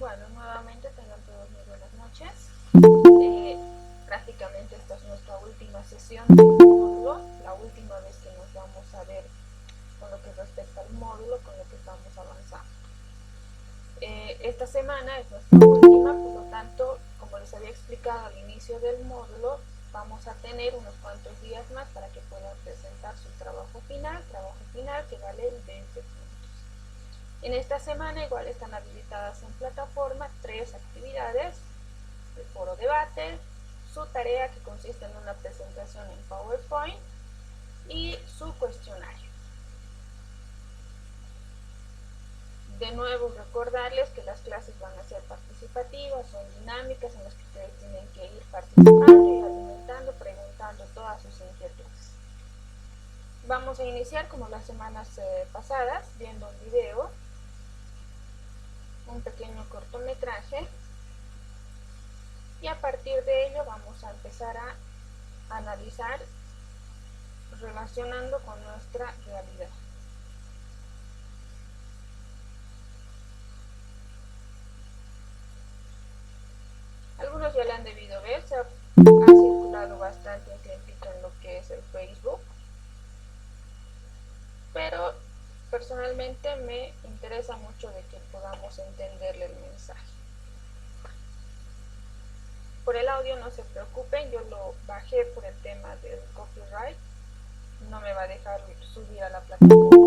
Bueno, nuevamente tengan todos muy buenas noches. Prácticamente esta es nuestra última sesión del módulo, la última vez que nos vamos a ver con lo que respecta al módulo, con lo que estamos avanzando. Esta semana es nuestra última, por lo tanto, como les había explicado al inicio del módulo, vamos a tener unos cuantos días más para que puedan presentar su trabajo final que vale 20 puntos. En esta semana igual están habilitadas en plataforma 3 actividades: el foro debate, su tarea que consiste en una presentación en PowerPoint y su cuestionario. De nuevo recordarles que las clases van a ser participativas, son dinámicas en las que ustedes tienen que ir participando y alimentando, preguntando todas sus inquietudes. Vamos a iniciar como las semanas pasadas viendo un video, un pequeño cortometraje, y a partir de ello vamos a empezar a analizar relacionando con nuestra realidad. Algunos ya la han debido ver, ha circulado bastante un tiempito en lo que es el Facebook, pero personalmente me interesa mucho de que podamos entenderle el mensaje. Por el audio no se preocupen, yo lo bajé por el tema del copyright, no me va a dejar subir a la plataforma.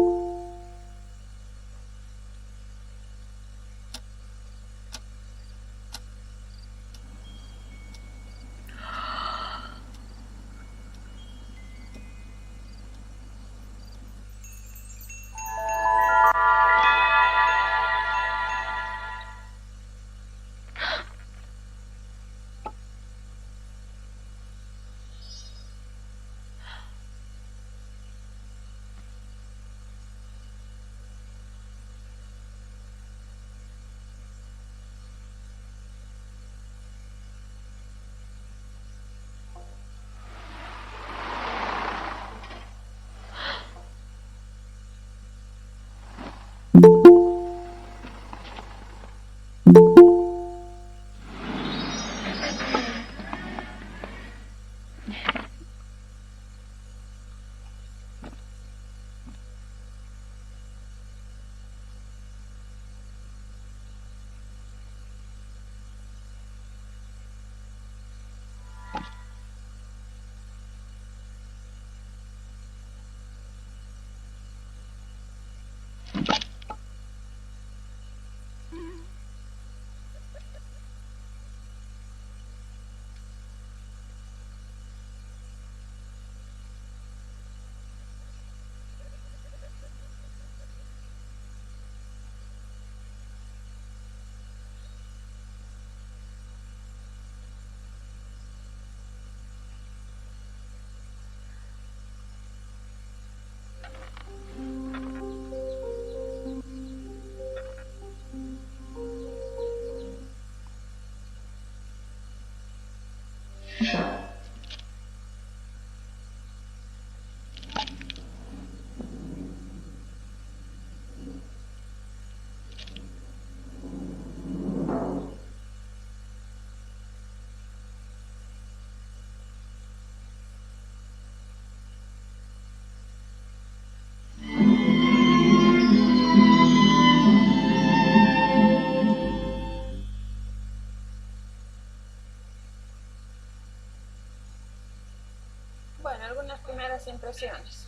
Bueno, algunas primeras impresiones.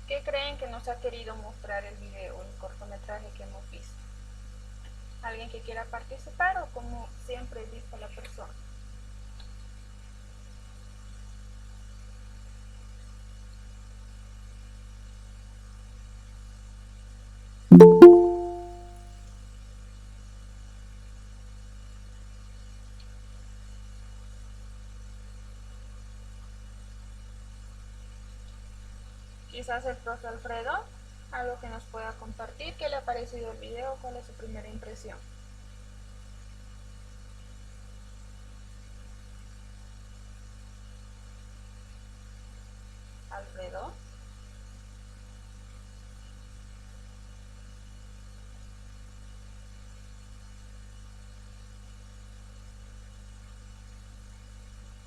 ¿Qué creen que nos ha querido mostrar el video, el cortometraje que hemos visto? ¿Alguien que quiera participar o como siempre dijo la persona? Quizás el profe Alfredo, algo que nos pueda compartir. ¿Qué le ha parecido el video? ¿Cuál es su primera impresión? Alfredo.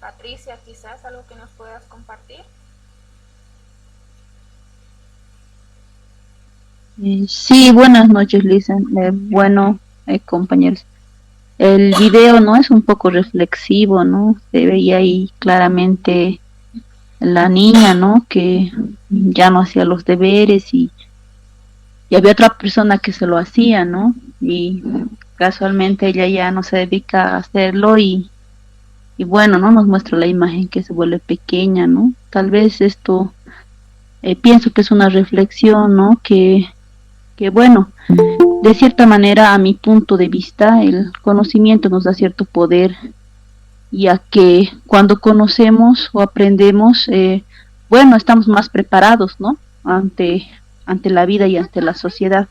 Patricia, quizás algo que nos puedas compartir. Sí, buenas noches, Lisa. Compañeros. El video no es un poco reflexivo, ¿no? Se veía ahí claramente la niña, ¿no? Que ya no hacía los deberes y había otra persona que se lo hacía, ¿no? Y casualmente ella ya no se dedica a hacerlo y bueno, ¿no? Nos muestra la imagen que se vuelve pequeña, ¿no? Tal vez esto, pienso que es una reflexión, ¿no? Que bueno, de cierta manera, a mi punto de vista, el conocimiento nos da cierto poder, ya que cuando conocemos o aprendemos, bueno, estamos más preparados, ¿no? Ante la vida y ante la sociedad.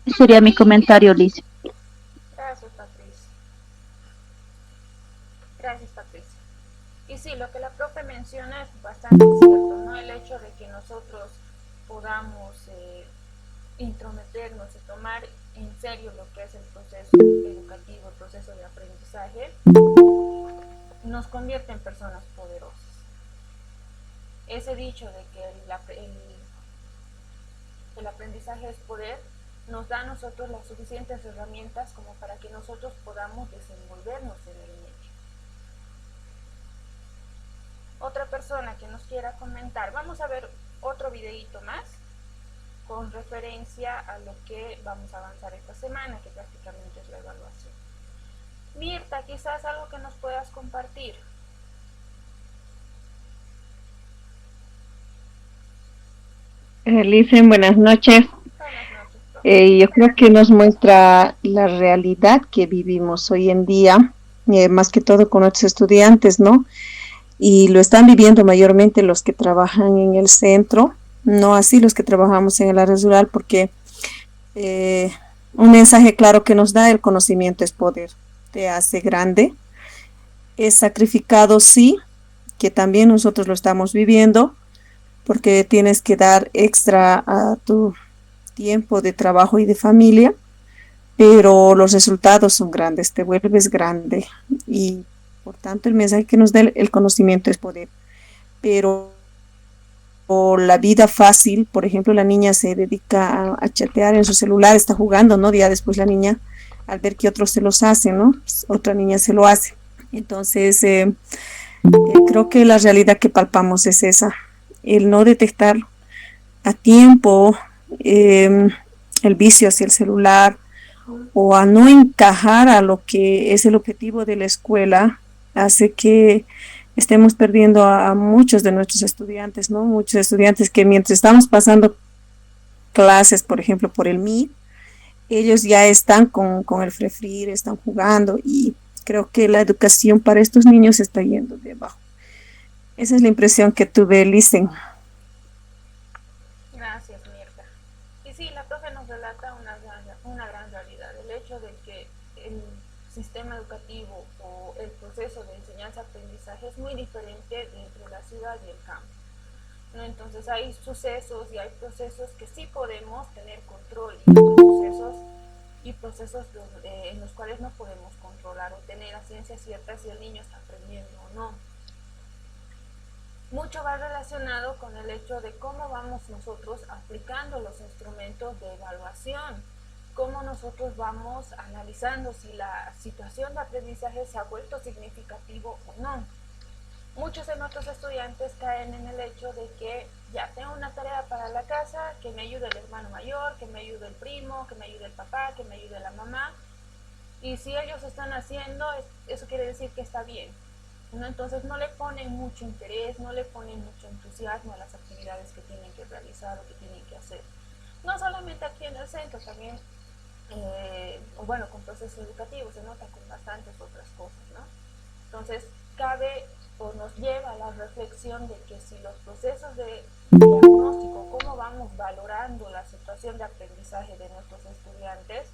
Ese sería mi comentario, Liz. Gracias, Patricia. Gracias, Patricia. Y sí, lo que la profe menciona es bastante cierto, ¿no? El hecho de que nosotros podamos intrometernos y tomar en serio lo que es el proceso educativo, el proceso de aprendizaje, nos convierte en personas poderosas. Ese dicho de que el aprendizaje es poder nos da a nosotros las suficientes herramientas como para que nosotros podamos desenvolvernos en el medio. Otra persona que nos quiera comentar, vamos a ver otro videito más con referencia a lo que vamos a avanzar esta semana, que prácticamente es la evaluación. Mirta, quizás algo que nos puedas compartir. Licen, buenas noches. Buenas noches, profe. Yo creo que nos muestra la realidad que vivimos hoy en día, más que todo con nuestros estudiantes, ¿no? Y lo están viviendo mayormente los que trabajan en el centro, no así los que trabajamos en el área rural, porque eh, un mensaje claro que nos da: el conocimiento es poder, te hace grande, es sacrificado, sí, que también nosotros lo estamos viviendo, porque tienes que dar extra a tu tiempo de trabajo y de familia, pero los resultados son grandes, te vuelves grande y por tanto el mensaje que nos da el conocimiento es poder. Pero o la vida fácil, por ejemplo, la niña se dedica a chatear en su celular, está jugando, ¿no? Día después la niña, al ver que otros se los hacen, ¿no? Otra niña se lo hace. Entonces, creo que la realidad que palpamos es esa, el no detectar a tiempo eh, el vicio hacia el celular, o a no encajar a lo que es el objetivo de la escuela, hace que estemos perdiendo a muchos de nuestros estudiantes, ¿no? Muchos estudiantes que mientras estamos pasando clases, por ejemplo, por el Meet, ellos ya están con el Free Fire, están jugando, y creo que la educación para estos niños está yendo de abajo. Esa es la impresión que tuve, Listen. Gracias, Mirta. Y sí, la profe nos relata una gran realidad, el hecho de que el sistema educativo o el proceso de enseñanza-aprendizaje es muy diferente entre la ciudad y el campo, ¿no? Entonces hay sucesos y hay procesos que sí podemos tener control y otros sucesos y procesos en los cuales no podemos controlar o tener a ciencia cierta si el niño está aprendiendo o no. Mucho va relacionado con el hecho de cómo vamos nosotros aplicando los instrumentos de evaluación, cómo nosotros vamos analizando si la situación de aprendizaje se ha vuelto significativo o no. Muchos de nuestros estudiantes caen en el hecho de que ya tengo una tarea para la casa, que me ayude el hermano mayor, que me ayude el primo, que me ayude el papá, que me ayude la mamá, y si ellos están haciendo, eso quiere decir que está bien, ¿no? Entonces no le ponen mucho interés, no le ponen mucho entusiasmo a las actividades que tienen que realizar o que tienen que hacer. No solamente aquí en el centro, también, bueno, con procesos educativos se nota con bastantes otras cosas, ¿no? Entonces cabe o nos lleva a la reflexión de que si los procesos de diagnóstico, cómo vamos valorando la situación de aprendizaje de nuestros estudiantes,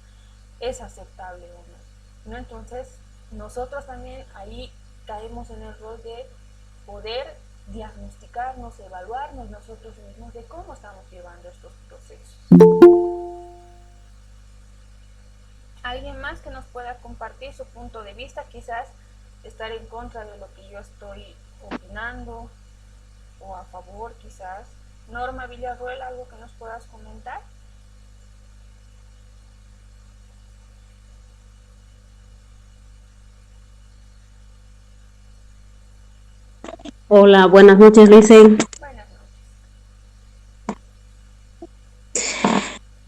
es aceptable o no, ¿no? Entonces nosotros también ahí caemos en el rol de poder diagnosticarnos, evaluarnos nosotros mismos de cómo estamos llevando estos procesos. ¿Alguien más que nos pueda compartir su punto de vista? Quizás estar en contra de lo que yo estoy opinando o a favor quizás. Norma Villarruel, ¿algo que nos puedas comentar? Hola, buenas noches, Lice. Buenas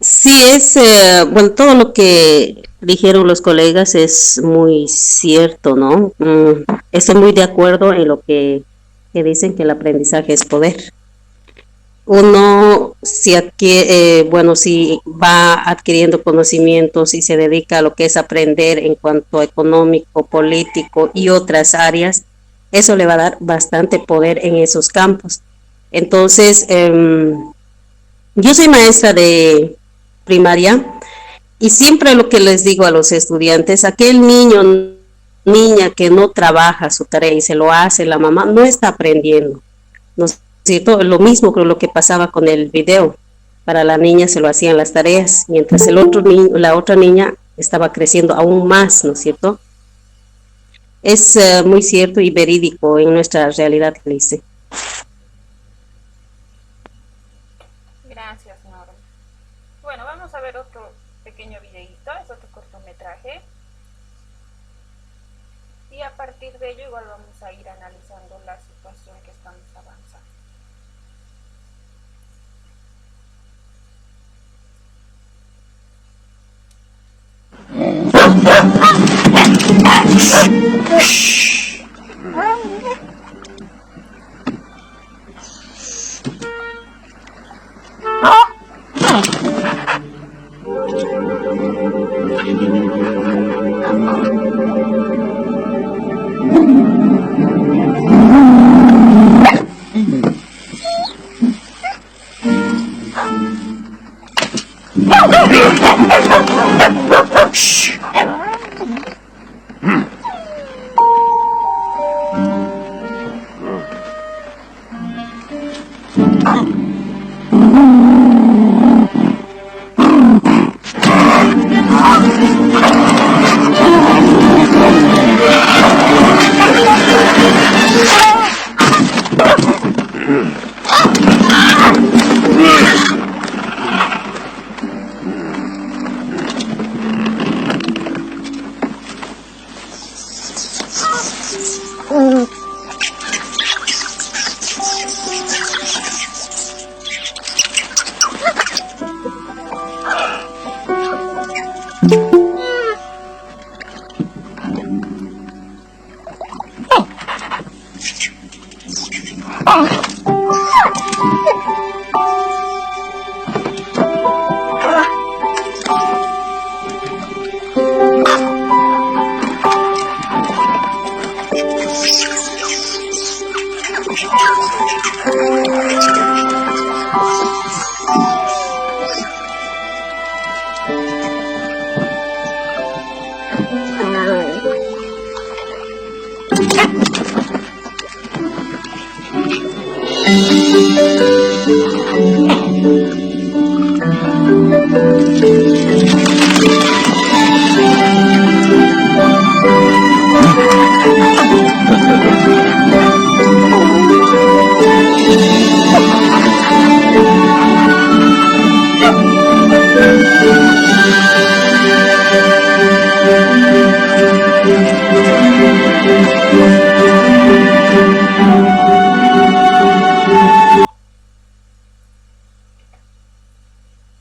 noches. Sí, bueno, todo lo que dijeron los colegas es muy cierto, ¿no? Estoy muy de acuerdo en lo que dicen que el aprendizaje es poder. Uno, bueno, si va adquiriendo conocimientos y se dedica a lo que es aprender en cuanto a económico, político y otras áreas, eso le va a dar bastante poder en esos campos. Entonces, yo soy maestra de primaria y siempre lo que les digo a los estudiantes, aquel niño, niña que no trabaja su tarea y se lo hace la mamá, no está aprendiendo, ¿no es cierto? Lo mismo que lo que pasaba con el video. Para la niña se lo hacían las tareas, mientras el otro niño, la otra niña estaba creciendo aún más, ¿no es cierto? Es muy cierto y verídico en nuestra realidad, Lice. Gracias, Norma. Bueno, vamos a ver otro pequeño videíto, es otro cortometraje. Y a partir de ello igual vamos a ir analizando la situación que estamos avanzando.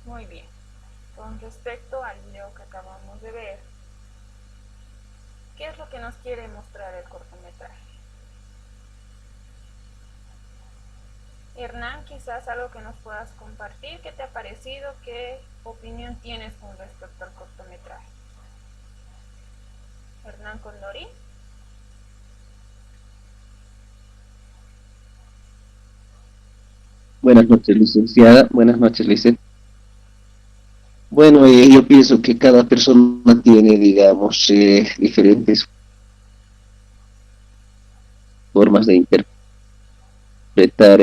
Muy bien. Con respecto al video que acabamos de ver, ¿qué es lo que nos quiere mostrar el cortometraje? Hernán, quizás algo que nos puedas compartir, ¿qué te ha parecido? ¿Qué opinión tienes con respecto al cortometraje? Hernán Condori. Buenas noches, licenciada. Buenas noches, licenciada. Bueno, yo pienso que cada persona tiene, digamos, diferentes formas de interpretar.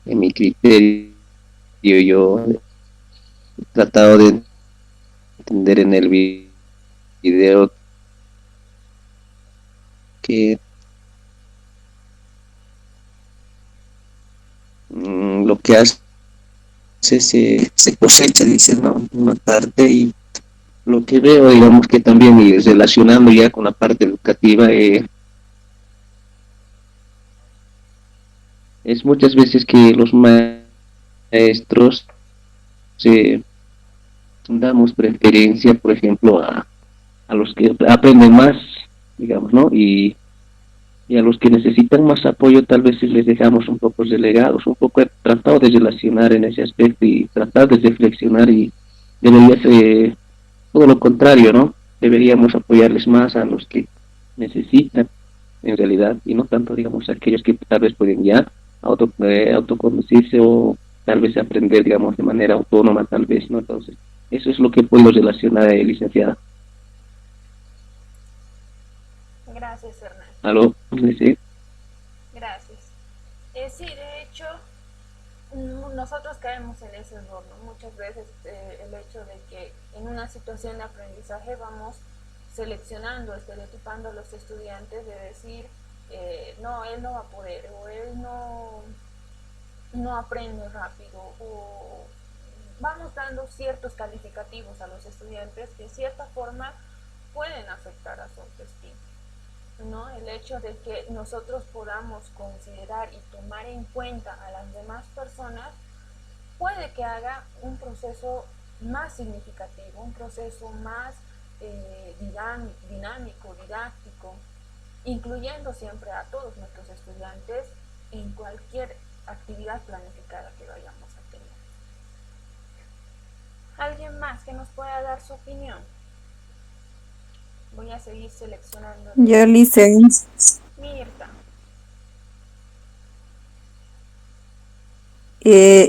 En mi criterio, yo he tratado de entender en el video que lo que hace se cosecha, dice, ¿no? Una parte, y lo que veo, digamos que también, y relacionando ya con la parte educativa, es muchas veces que los maestros damos preferencia, por ejemplo, a los que aprenden más, digamos, ¿no? Y a los que necesitan más apoyo tal vez sí les dejamos un poco relegados. Un poco he tratado de relacionar en ese aspecto y tratar de reflexionar, y debería ser todo lo contrario, ¿no? Deberíamos apoyarles más a los que necesitan en realidad, y no tanto, digamos, a aquellos que tal vez pueden ya autoconducirse, o tal vez aprender, digamos, de manera autónoma, tal vez, ¿no? Entonces, eso es lo que puedo relacionar, licenciada. Gracias, Hernán. ¿Aló? Sí. Gracias. Sí, de hecho, nosotros caemos en ese error, ¿no? Muchas veces el hecho de que en una situación de aprendizaje vamos seleccionando, estereotipando a los estudiantes de decir, no, él no va a poder, o él no aprende rápido, o vamos dando ciertos calificativos a los estudiantes que de cierta forma pueden afectar a su autoestima, ¿no? El hecho de que nosotros podamos considerar y tomar en cuenta a las demás personas puede que haga un proceso más significativo, un proceso más dinámico, didáctico, incluyendo siempre a todos nuestros estudiantes en cualquier actividad planificada que vayamos a tener. ¿Alguien más que nos pueda dar su opinión? Voy a seguir seleccionando. Yo, Licen, Mirta.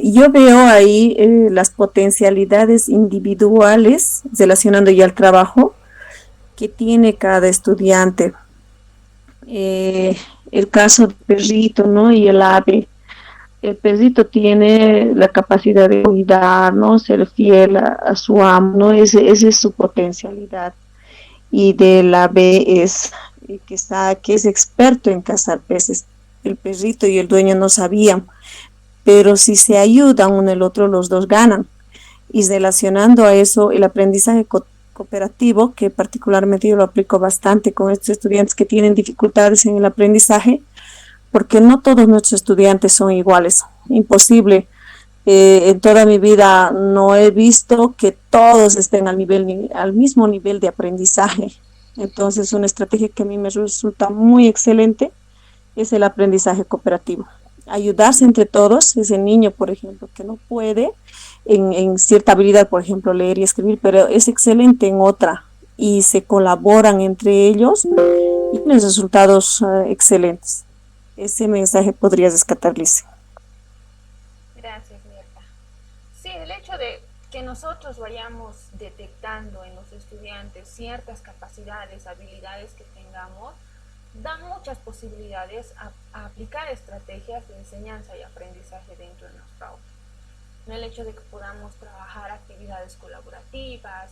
yo veo ahí las potencialidades individuales, relacionando ya el trabajo que tiene cada estudiante. El caso del perrito, ¿no? Y el ave. El perrito tiene la capacidad de cuidar, ¿no? Ser fiel a su amo, ¿no? Esa es su potencialidad. Y del ave es que es experto en cazar peces. El perrito y el dueño no sabían, pero si se ayudan uno el otro, los dos ganan. Y relacionando a eso, el aprendizaje cooperativo, que particularmente yo lo aplico bastante con estos estudiantes que tienen dificultades en el aprendizaje, porque no todos nuestros estudiantes son iguales, imposible. En toda mi vida no he visto que todos estén al mismo nivel de aprendizaje. Entonces, una estrategia que a mí me resulta muy excelente es el aprendizaje cooperativo. Ayudarse entre todos, ese niño, por ejemplo, que no puede en cierta habilidad, por ejemplo, leer y escribir, pero es excelente en otra, y se colaboran entre ellos y tienen resultados excelentes. Ese mensaje podría rescatarse. Gracias, Mirta. Sí, el hecho de que nosotros vayamos detectando en los estudiantes ciertas capacidades, habilidades que tengamos, da muchas posibilidades a aplicar estrategias de enseñanza y aprendizaje dentro de nuestra aula. El hecho de que podamos trabajar actividades colaborativas,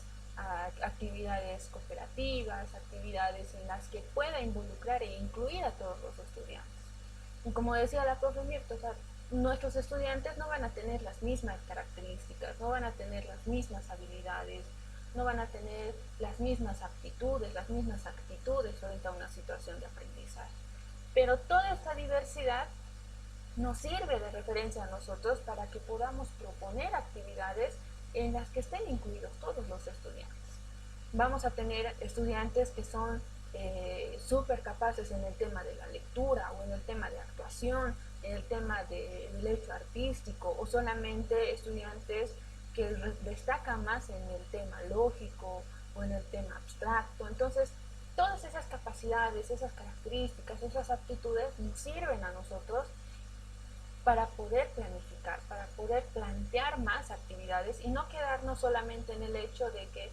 actividades cooperativas, actividades en las que pueda involucrar e incluir a todos los estudiantes. Y como decía la profe Mirta, o sea, nuestros estudiantes no van a tener las mismas características, no van a tener las mismas habilidades, no van a tener las mismas aptitudes, las mismas actitudes frente a una situación de aprendizaje. Pero toda esta diversidad nos sirve de referencia a nosotros para que podamos proponer actividades en las que estén incluidos todos los estudiantes. Vamos a tener estudiantes que son súper capaces en el tema de la lectura, o en el tema de actuación, en el tema del hecho artístico, o solamente estudiantes que destacan más en el tema lógico o en el tema abstracto. Entonces, todas esas capacidades, esas características, esas aptitudes nos sirven a nosotros para poder planificar, para poder plantear más actividades y no quedarnos solamente en el hecho de que,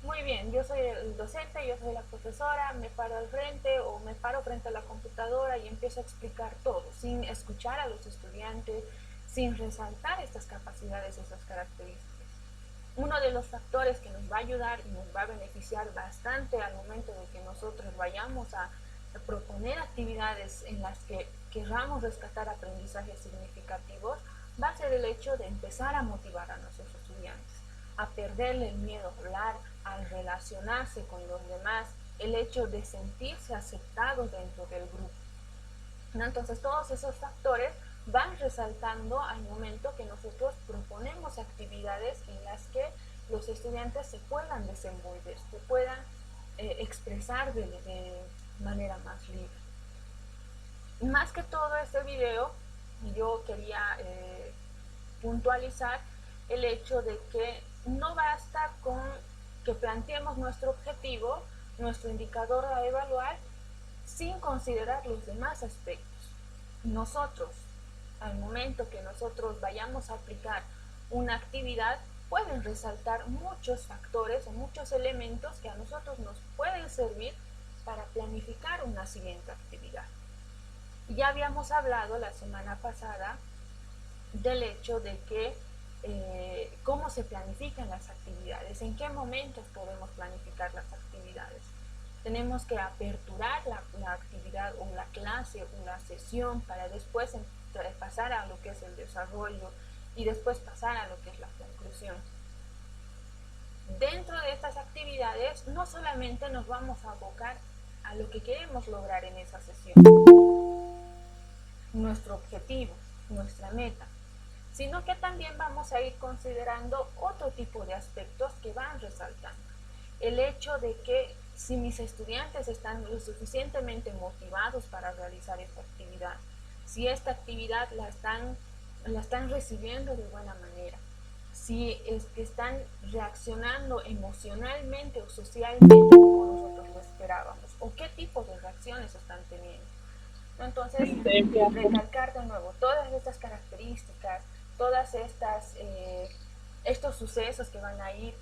muy bien, yo soy el docente, yo soy la profesora, me paro al frente o me paro frente a la computadora y empiezo a explicar todo, sin escuchar a los estudiantes, sin resaltar estas capacidades, estas características. Uno de los factores que nos va a ayudar y nos va a beneficiar bastante al momento de que nosotros vayamos a proponer actividades en las que queramos rescatar aprendizajes significativos, va a ser el hecho de empezar a motivar a nuestros estudiantes, a perderle el miedo a hablar, a relacionarse con los demás, el hecho de sentirse aceptados dentro del grupo, ¿no? Entonces todos esos factores van resaltando al momento que nosotros proponemos actividades en las que los estudiantes se puedan desenvolver, se puedan expresar de manera más libre. Más que todo este video, yo quería puntualizar el hecho de que no basta con que planteemos nuestro objetivo, nuestro indicador a evaluar, sin considerar los demás aspectos. Nosotros, al momento que nosotros vayamos a aplicar una actividad, pueden resaltar muchos factores o muchos elementos que a nosotros nos pueden servir para planificar una siguiente actividad. Ya habíamos hablado la semana pasada del hecho de que cómo se planifican las actividades, en qué momentos podemos planificar las actividades. Tenemos que aperturar la actividad o la clase o la sesión para después pasar a lo que es el desarrollo y después pasar a lo que es la conclusión. Dentro de estas actividades no solamente nos vamos a abocar a lo que queremos lograr en esa sesión, nuestro objetivo, nuestra meta, sino que también vamos a ir considerando otro tipo de aspectos que van resaltando. El hecho de que si mis estudiantes están lo suficientemente motivados para realizar esta actividad, si esta actividad la están recibiendo de buena manera, si es que están reaccionando emocionalmente o socialmente como nosotros lo esperábamos, o qué tipo de reacciones están teniendo. Entonces, recalcar de nuevo todas estas características, todas estos sucesos que van a ir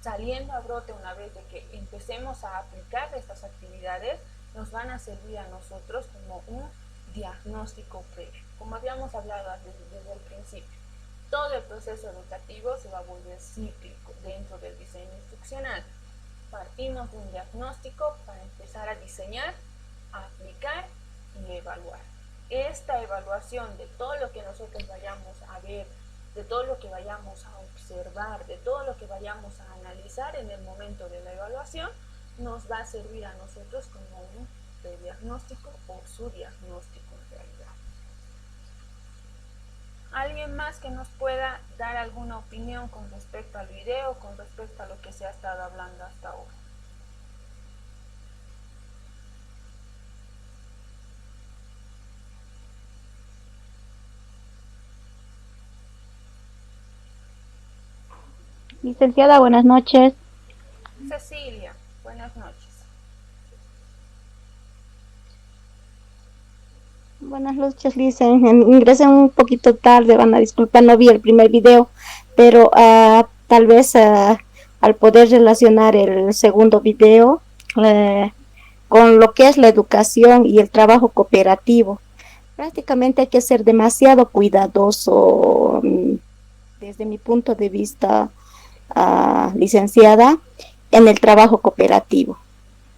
saliendo a brote una vez de que empecemos a aplicar estas actividades, nos van a servir a nosotros como un diagnóstico previo. Como habíamos hablado desde el principio, todo el proceso educativo se va a volver cíclico dentro del diseño instruccional. Partimos de un diagnóstico para empezar a diseñar, a aplicar y evaluar. Esta evaluación de todo lo que nosotros vayamos a ver, de todo lo que vayamos a observar, de todo lo que vayamos a analizar en el momento de la evaluación, nos va a servir a nosotros como un prediagnóstico o su diagnóstico en realidad. ¿Alguien más que nos pueda dar alguna opinión con respecto al video, con respecto a lo que se ha estado hablando hasta ahora? Licenciada, buenas noches. Cecilia, buenas noches. Buenas noches, Licen. Ingresé un poquito tarde, van a disculpar, no vi el primer video, pero tal vez al poder relacionar el segundo video con lo que es la educación y el trabajo cooperativo. Prácticamente hay que ser demasiado cuidadoso desde mi punto de vista, licenciada, en el trabajo cooperativo,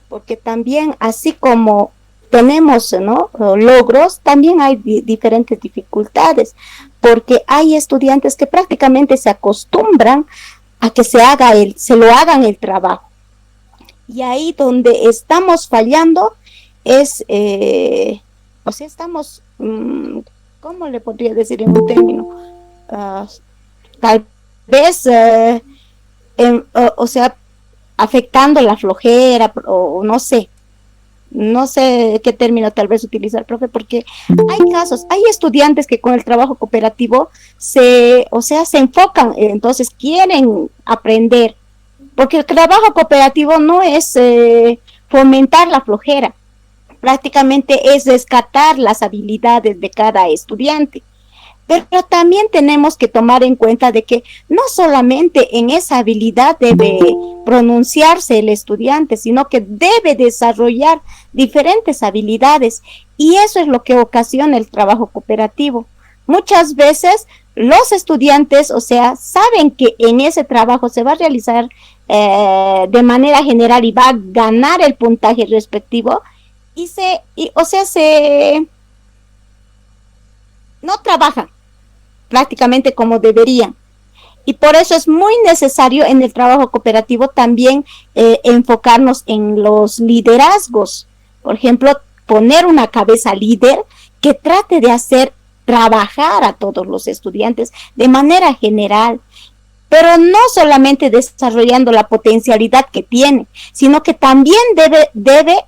porque también así como tenemos, ¿no?, logros, también hay diferentes dificultades, porque hay estudiantes que prácticamente se acostumbran a que se lo hagan el trabajo, y ahí donde estamos fallando es, o sea, estamos, ¿cómo le podría decir en un término? Tal vez, o sea, afectando la flojera, o no sé qué término tal vez utilizar, profe, porque hay estudiantes que con el trabajo cooperativo se enfocan, entonces quieren aprender, porque el trabajo cooperativo no es fomentar la flojera, prácticamente es rescatar las habilidades de cada estudiante. Pero también tenemos que tomar en cuenta de que no solamente en esa habilidad debe pronunciarse el estudiante, sino que debe desarrollar diferentes habilidades, y eso es lo que ocasiona el trabajo cooperativo. Muchas veces los estudiantes, o sea, saben que en ese trabajo se va a realizar de manera general y va a ganar el puntaje respectivo, o sea, no trabajan prácticamente como deberían. Y por eso es muy necesario en el trabajo cooperativo también enfocarnos en los liderazgos. Por ejemplo, poner una cabeza líder que trate de hacer trabajar a todos los estudiantes de manera general, pero no solamente desarrollando la potencialidad que tiene, sino que también debe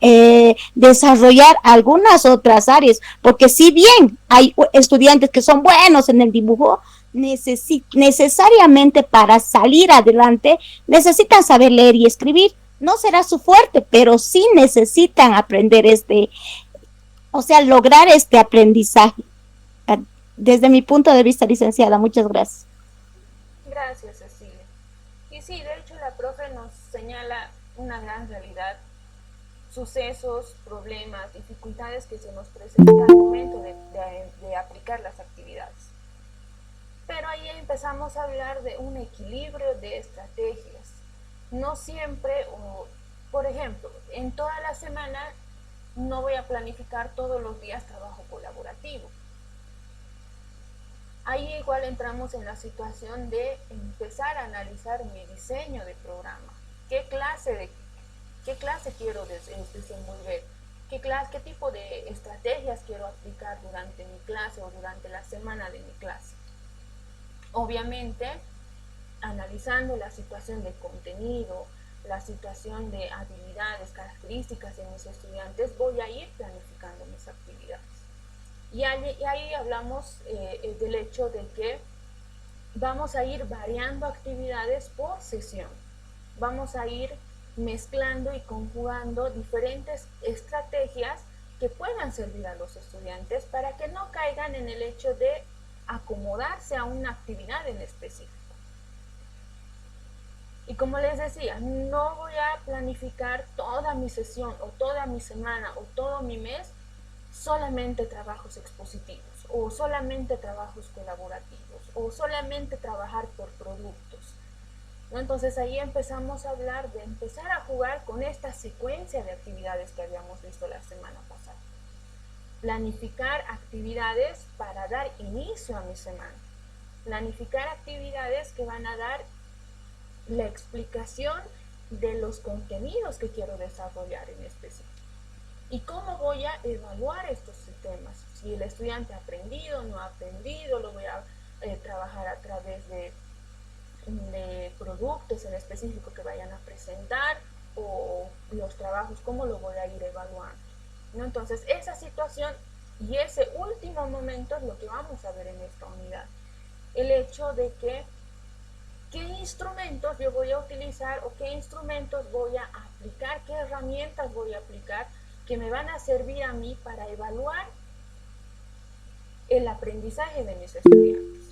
desarrollar algunas otras áreas, porque si bien hay estudiantes que son buenos en el dibujo, necesariamente para salir adelante necesitan saber leer y escribir. No será su fuerte, pero sí necesitan aprender o sea, lograr este aprendizaje. Desde mi punto de vista, licenciada, muchas gracias. Gracias, Cecilia. Y sí, de hecho la profe nos señala una gran realidad, sucesos, problemas, dificultades que se nos presentan al momento de aplicar las actividades. Pero ahí empezamos a hablar de un equilibrio de estrategias. No siempre, por ejemplo, en toda la semana no voy a planificar todos los días trabajo colaborativo. Ahí igual entramos en la situación de empezar a analizar mi diseño de programa. ¿Qué clase quiero desenvolver? ¿Qué tipo de estrategias quiero aplicar durante mi clase o durante la semana de mi clase? Obviamente, analizando la situación de contenido, la situación de habilidades, características de mis estudiantes, voy a ir planificando mis actividades. Y ahí hablamos del hecho de que vamos a ir variando actividades por sesión. Vamos a ir mezclando y conjugando diferentes estrategias que puedan servir a los estudiantes para que no caigan en el hecho de acomodarse a una actividad en específico. Y como les decía, no voy a planificar toda mi sesión o toda mi semana o todo mi mes solamente trabajos expositivos o solamente trabajos colaborativos o solamente trabajar por productos, ¿no? Entonces ahí empezamos a hablar de empezar a jugar con esta secuencia de actividades que habíamos visto la semana pasada. Planificar actividades para dar inicio a mi semana. Planificar actividades que van a dar la explicación de los contenidos que quiero desarrollar en específico. ¿Y cómo voy a evaluar estos sistemas? Si el estudiante ha aprendido, no ha aprendido, lo voy a trabajar a través de productos en específico que vayan a presentar o los trabajos, ¿cómo lo voy a ir evaluando? ¿No? Entonces, esa situación y ese último momento es lo que vamos a ver en esta unidad. El hecho de que qué instrumentos yo voy a utilizar o qué instrumentos voy a aplicar, qué herramientas voy a aplicar que me van a servir a mí para evaluar el aprendizaje de mis estudiantes.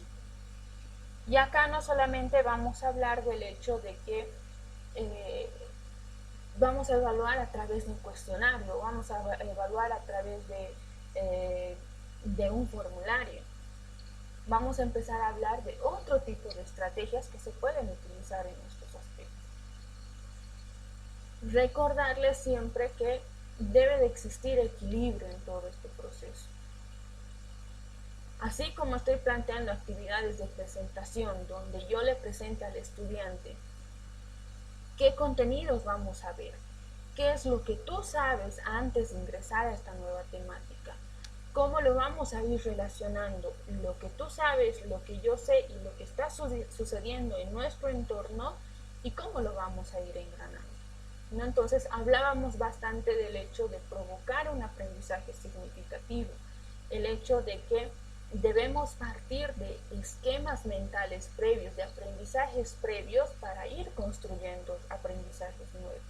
Y acá no solamente vamos a hablar del hecho de que vamos a evaluar a través de un cuestionario, vamos a evaluar a través de un formulario. Vamos a empezar a hablar de otro tipo de estrategias que se pueden utilizar en estos aspectos. Recordarles siempre que debe de existir equilibrio en todo este proceso. Así como estoy planteando actividades de presentación donde yo le presento al estudiante qué contenidos vamos a ver, qué es lo que tú sabes antes de ingresar a esta nueva temática, cómo lo vamos a ir relacionando, lo que tú sabes, lo que yo sé y lo que está sucediendo en nuestro entorno y cómo lo vamos a ir engranando, ¿no? Entonces hablábamos bastante del hecho de provocar un aprendizaje significativo, el hecho de que debemos partir de esquemas mentales previos, de aprendizajes previos para ir construyendo aprendizajes nuevos.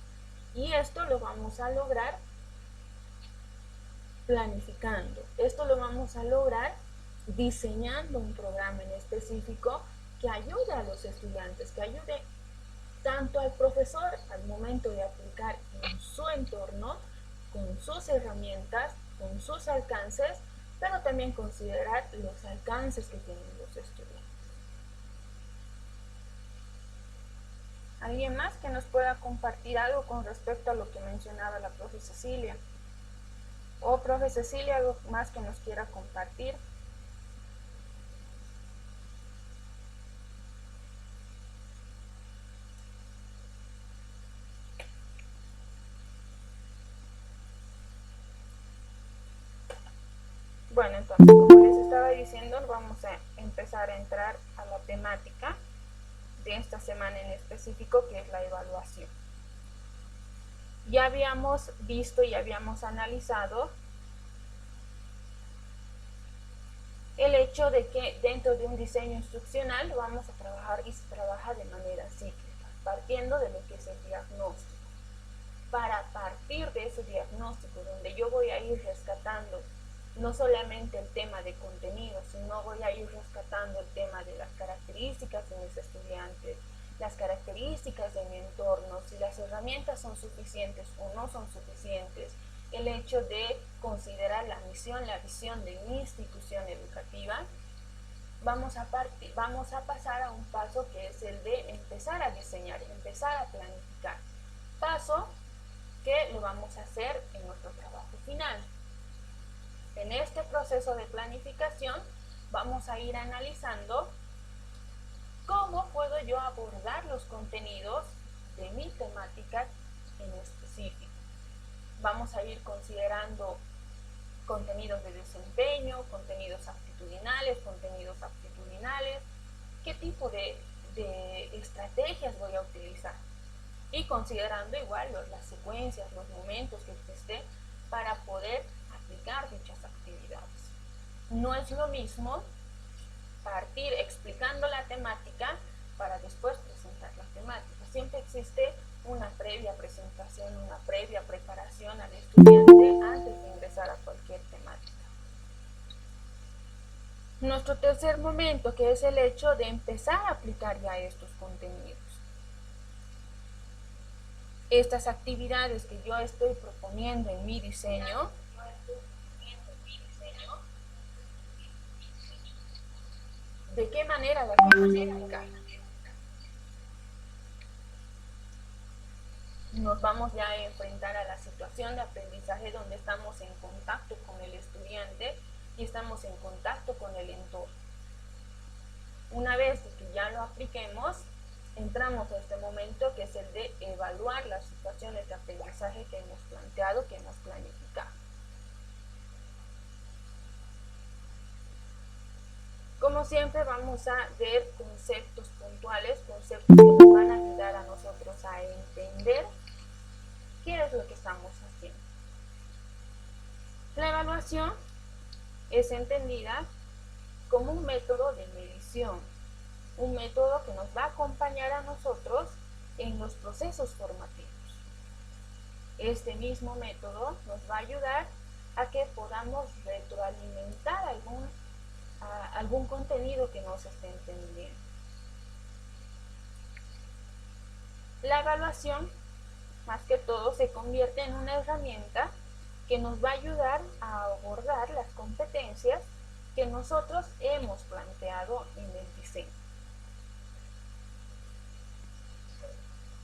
Y esto lo vamos a lograr planificando. Esto lo vamos a lograr diseñando un programa en específico que ayude a los estudiantes, que ayude tanto al profesor al momento de aplicar en su entorno, con sus herramientas, con sus alcances, pero también considerar los alcances que tienen los estudiantes. ¿Alguien más que nos pueda compartir algo con respecto a lo que mencionaba la profe Cecilia? O profe Cecilia, algo más que nos quiera compartir. Bueno, entonces, como les estaba diciendo, vamos a empezar a entrar a la temática de esta semana en específico, que es la evaluación. Ya habíamos visto y habíamos analizado el hecho de que dentro de un diseño instruccional vamos a trabajar y se trabaja de manera cíclica, partiendo de lo que es el diagnóstico. Para partir de ese diagnóstico, donde yo voy a ir rescatando no solamente el tema de contenido, sino voy a ir rescatando el tema de las características de mis estudiantes, las características de mi entorno, si las herramientas son suficientes o no son suficientes, el hecho de considerar la misión, la visión de mi institución educativa, vamos a pasar a un paso que es el de empezar a diseñar, empezar a planificar. Paso que lo vamos a hacer en nuestro trabajo final. En este proceso de planificación vamos a ir analizando cómo puedo yo abordar los contenidos de mi temática en específico. Vamos a ir considerando contenidos de desempeño, contenidos aptitudinales, qué tipo de estrategias voy a utilizar y considerando igual las secuencias, los momentos que existen para poder aplicar dichas actividades. No es lo mismo partir explicando la temática para después presentar la temática. Siempre existe una previa presentación, una previa preparación al estudiante antes de ingresar a cualquier temática. Nuestro tercer momento, que es el hecho de empezar a aplicar ya estos contenidos. Estas actividades que yo estoy proponiendo en mi diseño, ¿de qué manera las vamos a aplicar? Nos vamos ya a enfrentar a la situación de aprendizaje donde estamos en contacto con el estudiante y estamos en contacto con el entorno. Una vez que ya lo apliquemos, entramos a este momento que es el de evaluar las situaciones de aprendizaje que hemos planteado, que hemos planificado. Como siempre vamos a ver conceptos puntuales, conceptos que nos van a ayudar a nosotros a entender qué es lo que estamos haciendo. La evaluación es entendida como un método de medición, un método que nos va a acompañar a nosotros en los procesos formativos. Este mismo método nos va a ayudar a que podamos retroalimentar algún contenido que no se esté entendiendo. La evaluación, más que todo, se convierte en una herramienta que nos va a ayudar a abordar las competencias que nosotros hemos planteado en el diseño.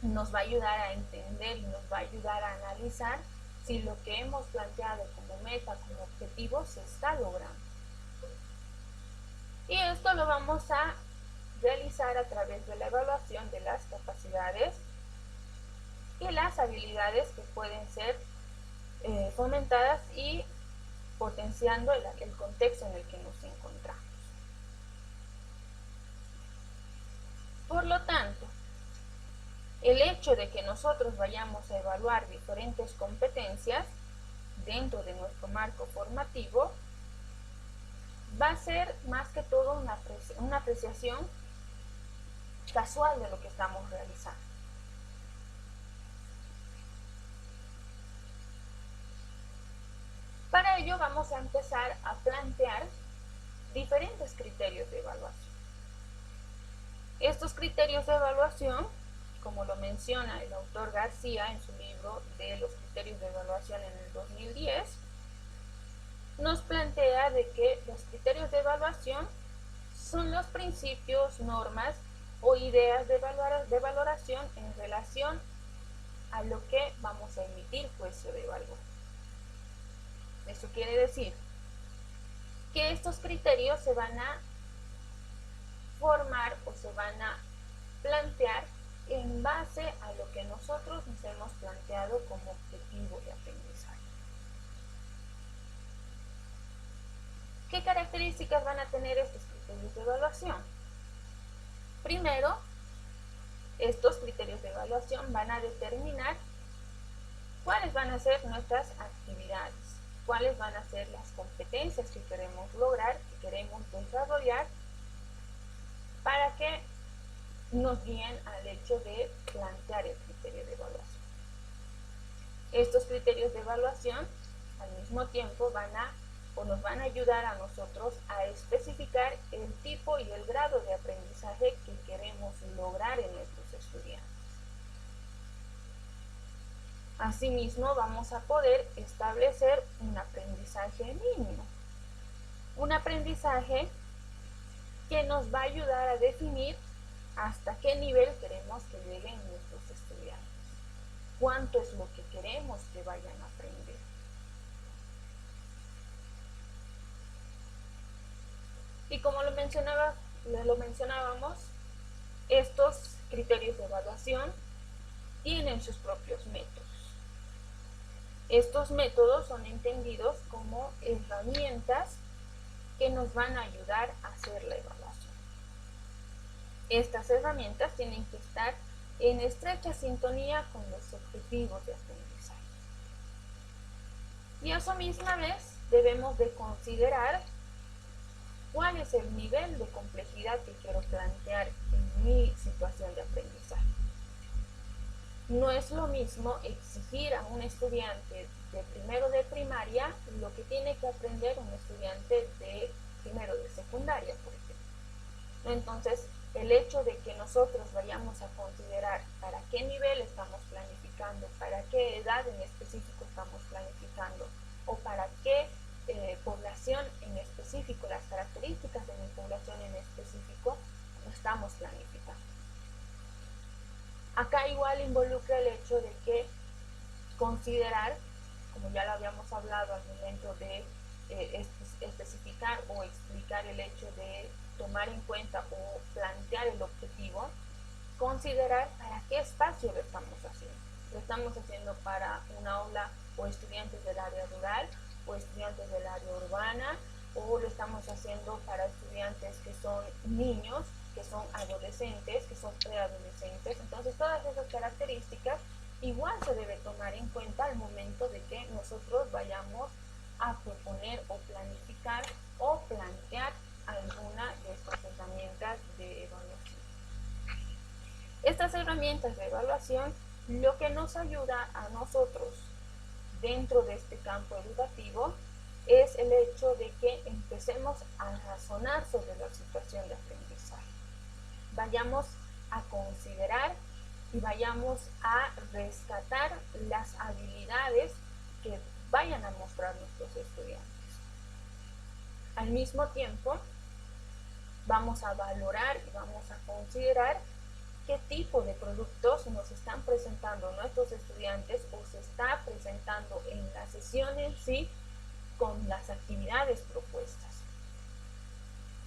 Nos va a ayudar a entender y nos va a ayudar a analizar si lo que hemos planteado como meta, como objetivo, se está logrando. Y esto lo vamos a realizar a través de la evaluación de las capacidades y las habilidades que pueden ser fomentadas y potenciando el contexto en el que nos encontramos. Por lo tanto, el hecho de que nosotros vayamos a evaluar diferentes competencias dentro de nuestro marco formativo va a ser más que todo una apreciación casual de lo que estamos realizando. Para ello vamos a empezar a plantear diferentes criterios de evaluación. Estos criterios de evaluación, como lo menciona el autor García en su libro de los criterios de evaluación en el 2010, nos plantea de que los criterios de evaluación son los principios, normas o ideas de valoración en relación a lo que vamos a emitir juicio de valor. Eso quiere decir que estos criterios se van a formar o se van a plantear en base a lo que nosotros nos hemos planteado como objetivo de aprendizaje. ¿Qué características van a tener estos criterios de evaluación? Primero, estos criterios de evaluación van a determinar cuáles van a ser nuestras actividades, cuáles van a ser las competencias que queremos lograr, que queremos desarrollar, para que nos guíen al hecho de plantear el criterio de evaluación. Estos criterios de evaluación al mismo tiempo nos van a ayudar a nosotros a especificar el tipo y el grado de aprendizaje que queremos lograr en nuestros estudiantes. Asimismo, vamos a poder establecer un aprendizaje mínimo, un aprendizaje que nos va a ayudar a definir hasta qué nivel queremos que lleguen nuestros estudiantes, cuánto es lo que queremos que vayan a aprender. Y como lo mencionábamos, estos criterios de evaluación tienen sus propios métodos. Estos métodos son entendidos como herramientas que nos van a ayudar a hacer la evaluación. Estas herramientas tienen que estar en estrecha sintonía con los objetivos de aprendizaje. Y a su misma vez debemos de considerar cuál es el nivel de complejidad que quiero plantear en mi situación de aprendizaje. No es lo mismo exigir a un estudiante de primero de primaria lo que tiene que aprender un estudiante de primero de secundaria, por ejemplo. Entonces, el hecho de que nosotros vayamos a considerar para qué nivel estamos planificando, para qué edad en específico estamos planificando, o para qué población en específico, las características de mi población en específico, estamos planificando. Acá igual involucra el hecho de que considerar, como ya lo habíamos hablado al momento de especificar o explicar el hecho de tomar en cuenta o plantear el objetivo, considerar para qué espacio lo estamos haciendo. Lo estamos haciendo para un aula o estudiantes del área rural o estudiantes del área urbana, o lo estamos haciendo para estudiantes que son niños, que son adolescentes, que son preadolescentes. Entonces todas esas características igual se debe tomar en cuenta al momento de que nosotros vayamos a proponer o planificar o plantear alguna de estas herramientas de evaluación. Estas herramientas de evaluación lo que nos ayuda a nosotros dentro de este campo educativo es el hecho de que empecemos a razonar sobre la situación de aprendizaje. Vayamos a considerar y vayamos a rescatar las habilidades que vayan a mostrar nuestros estudiantes. Al mismo tiempo, vamos a valorar y vamos a considerar qué tipo de productos nos están presentando nuestros estudiantes o se está presentando en la sesión en sí con las actividades propuestas.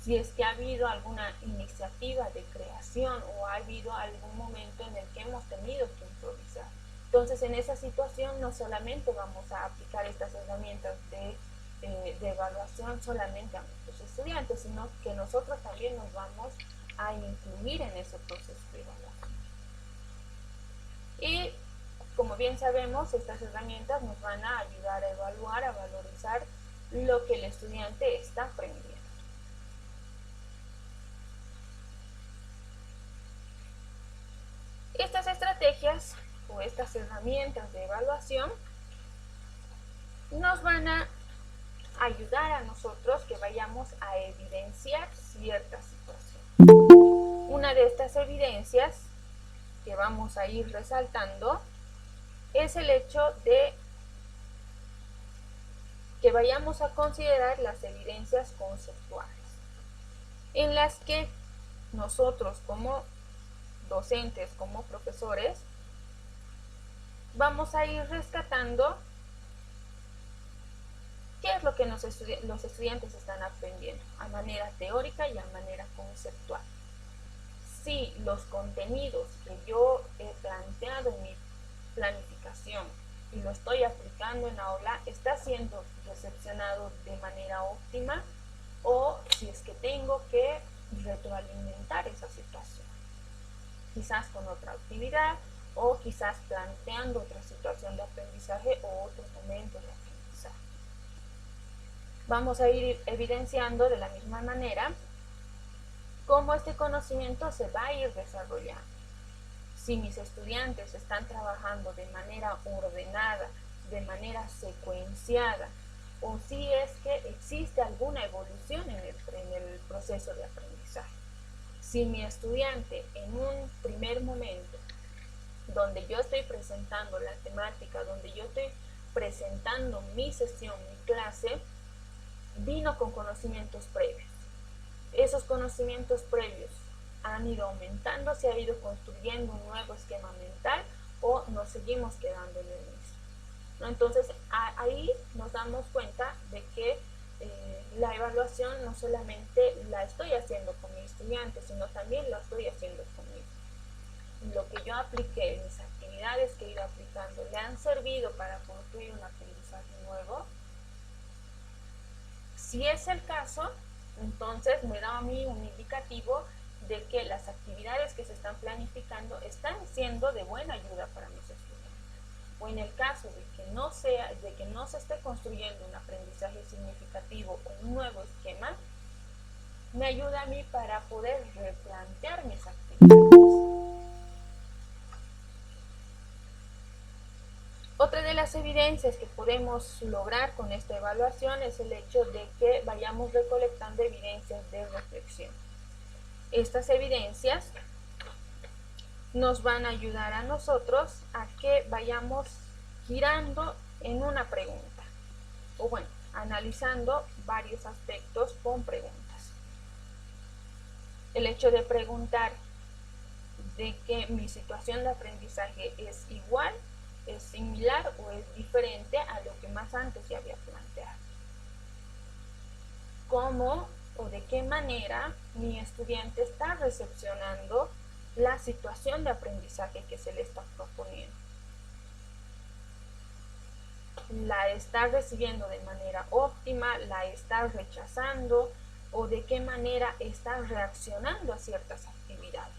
Si es que ha habido alguna iniciativa de creación o ha habido algún momento en el que hemos tenido que improvisar. Entonces, en esa situación no solamente vamos a aplicar estas herramientas de evaluación solamente a nuestros estudiantes, sino que nosotros también nos vamos a incluir en ese proceso de evaluación. Y como bien sabemos, estas herramientas nos van a ayudar a evaluar, a valorizar lo que el estudiante está aprendiendo. Estas estrategias o estas herramientas de evaluación nos van a ayudar a nosotros que vayamos a evidenciar ciertas situaciones. Una de estas evidencias que vamos a ir resaltando es el hecho de que vayamos a considerar las evidencias conceptuales, en las que nosotros como docentes, como profesores, vamos a ir rescatando ¿Qué es lo que los estudiantes están aprendiendo? A manera teórica y a manera conceptual. Si los contenidos que yo he planteado en mi planificación y lo estoy aplicando en aula, está siendo recepcionado de manera óptima, o si es que tengo que retroalimentar esa situación, quizás con otra actividad o quizás planteando otra situación de aprendizaje o otro momento de aprendizaje. Vamos a ir evidenciando de la misma manera cómo este conocimiento se va a ir desarrollando. Si mis estudiantes están trabajando de manera ordenada, de manera secuenciada, o si es que existe alguna evolución en el proceso de aprendizaje. Si mi estudiante en un primer momento, donde yo estoy presentando la temática, donde yo estoy presentando mi sesión, mi clase, vino con conocimientos previos. Esos conocimientos previos han ido aumentando, se ha ido construyendo un nuevo esquema mental, o nos seguimos quedando en el mismo, ¿no? Entonces ahí nos damos cuenta de que la evaluación no solamente la estoy haciendo con mi estudiante, sino también la estoy haciendo conmigo. Lo que yo apliqué, mis actividades que he ido aplicando, ¿le han servido para construir un aprendizaje nuevo? Si es el caso, entonces me da a mí un indicativo de que las actividades que se están planificando están siendo de buena ayuda para mis estudiantes. O en el caso de que no se esté construyendo un aprendizaje significativo o un nuevo esquema, me ayuda a mí para poder replantear mis actividades. Otra de las evidencias que podemos lograr con esta evaluación es el hecho de que vayamos recolectando evidencias de reflexión. Estas evidencias nos van a ayudar a nosotros a que vayamos girando en una pregunta, o bueno, analizando varios aspectos con preguntas. El hecho de preguntar de que mi situación de aprendizaje es igual, es similar o es diferente a lo que más antes ya había planteado. ¿Cómo o de qué manera mi estudiante está recepcionando la situación de aprendizaje que se le está proponiendo? ¿La está recibiendo de manera óptima? ¿La está rechazando? ¿O de qué manera está reaccionando a ciertas actividades?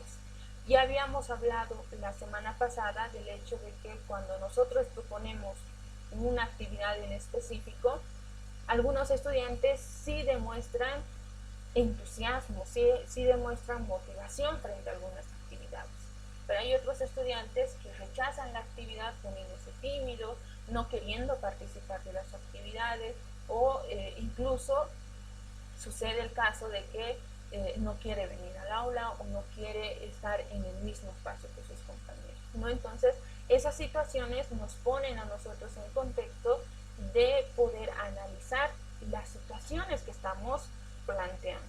Ya habíamos hablado la semana pasada del hecho de que cuando nosotros proponemos una actividad en específico, algunos estudiantes sí demuestran entusiasmo, sí demuestran motivación frente a algunas actividades. Pero hay otros estudiantes que rechazan la actividad poniéndose tímidos, no queriendo participar de las actividades, o incluso sucede el caso de que no quiere venir al aula o no quiere estar en el mismo espacio que sus compañeros, ¿no? Entonces, esas situaciones nos ponen a nosotros en contexto de poder analizar las situaciones que estamos planteando.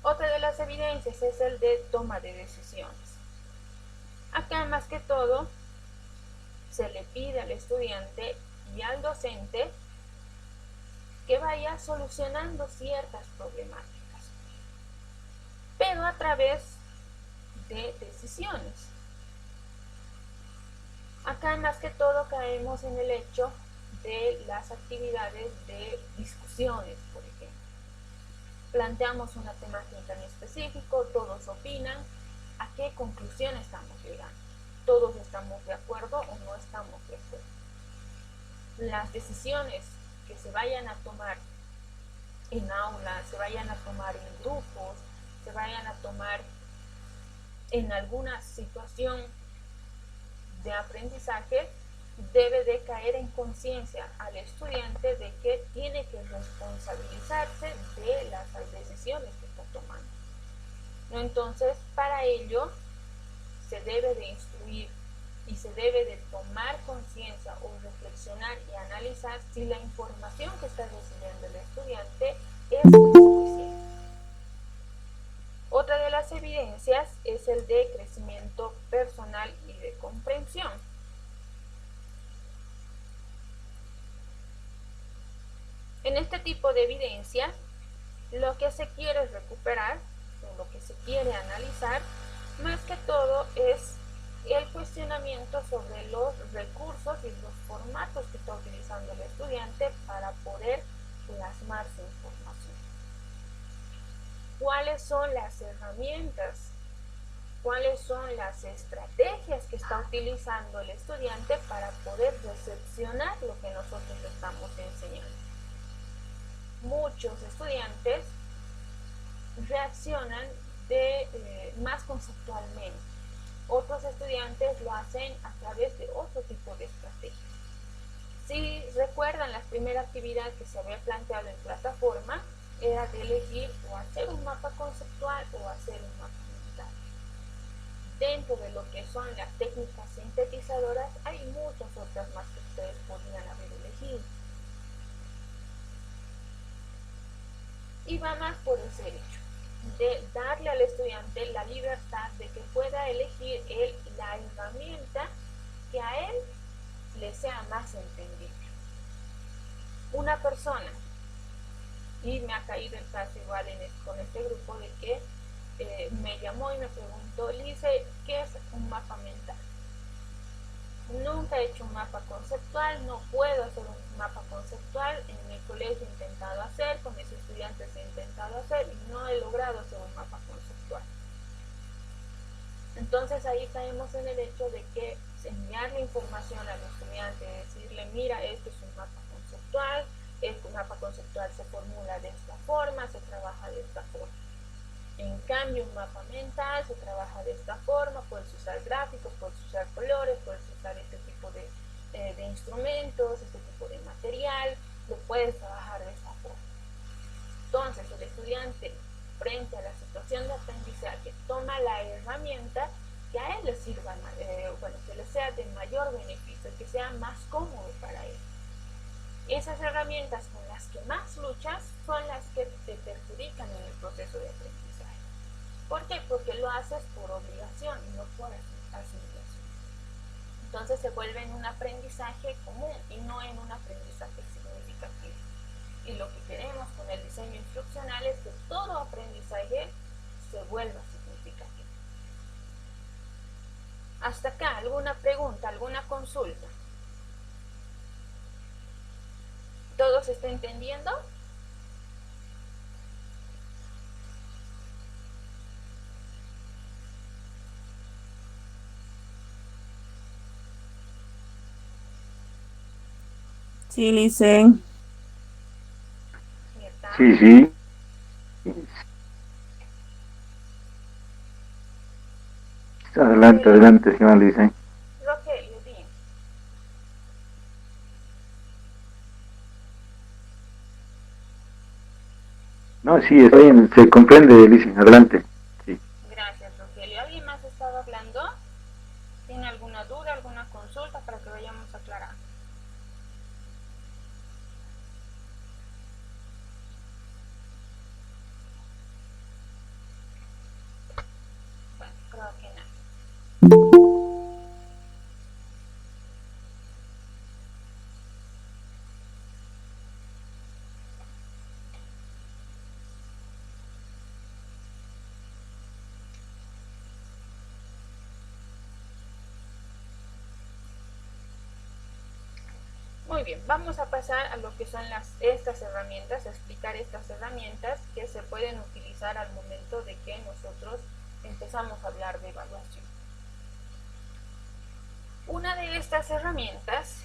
Otra de las evidencias es el de toma de decisiones. Acá, más que todo, se le pide al estudiante y al docente que vaya solucionando ciertas problemáticas, pero a través de decisiones. Acá más que todo caemos en el hecho de las actividades de discusiones, por ejemplo. Planteamos una temática en específico, todos opinan, ¿a qué conclusión estamos llegando? ¿Todos estamos de acuerdo o no estamos de acuerdo? Las decisiones que se vayan a tomar en aula, se vayan a tomar en grupos, se vayan a tomar en alguna situación de aprendizaje, debe de caer en conciencia al estudiante de que tiene que responsabilizarse de las decisiones que está tomando, ¿no? Entonces, para ello se debe de instruir y se debe de tomar conciencia o reflexionar y analizar si la información que está recibiendo el estudiante es suficiente. Otra de las evidencias es el de crecimiento personal y de comprensión. En este tipo de evidencias, lo que se quiere recuperar o lo que se quiere analizar, más que todo es el cuestionamiento sobre los recursos y los formatos que está utilizando el estudiante para poder plasmar su información. ¿Cuáles son las herramientas? ¿Cuáles son las estrategias que está utilizando el estudiante para poder recepcionar lo que nosotros estamos enseñando? Muchos estudiantes reaccionan más conceptualmente. Otros estudiantes lo hacen a través de otro tipo de estrategias. Si recuerdan, la primera actividad que se había planteado en plataforma era de elegir o hacer un mapa conceptual o hacer un mapa mental. Dentro de lo que son las técnicas sintetizadoras hay muchas otras más que ustedes podrían haber elegido. Y va más por ese hecho de darle al estudiante la libertad de que pueda elegir la herramienta que a él le sea más entendible. Una persona, y me ha caído el caso igual con este grupo, de que me llamó y me preguntó, Lice, ¿qué es un mapa mental? Nunca he hecho un mapa conceptual, no puedo hacer un mapa conceptual. En el colegio he intentado hacer, con mis estudiantes he intentado hacer y no he logrado hacer un mapa conceptual. Entonces ahí caemos en el hecho de que enviarle información al estudiante, decirle, mira, esto es un mapa conceptual, el mapa conceptual se formula de esta forma, se trabaja de esta forma. En cambio, un mapa mental se trabaja de esta forma, puedes usar gráficos, puedes usar colores, puedes usar este tipo de instrumentos, este tipo de material, lo puedes trabajar de esta forma. Entonces, el estudiante, frente a la situación de aprendizaje, toma la herramienta que a él le sirva, que le sea de mayor beneficio, que sea más cómodo para él. Esas herramientas con las que más luchas son las que te perjudican en el proceso de aprendizaje. ¿Por qué? Porque lo haces por obligación y no por asimilación. Entonces se vuelve en un aprendizaje común y no en un aprendizaje significativo. Y lo que queremos con el diseño instruccional es que todo aprendizaje se vuelva significativo. Hasta acá, ¿alguna pregunta, alguna consulta? ¿Todo se está entendiendo? Sí, Licen. Sí, sí. Adelante, adelante, señora Lisa. Rogelio, dime. No, sí, está bien, se comprende, Lisa. Adelante. Sí. Gracias, Rogelio. ¿Alguien más estaba hablando? ¿Tiene alguna duda, alguna consulta para que vayamos aclarando? Bueno, creo que nada. Muy bien, vamos a pasar a lo que son estas herramientas, a explicar estas herramientas que se pueden utilizar al momento de que nosotros empezamos a hablar de evaluación. Una de estas herramientas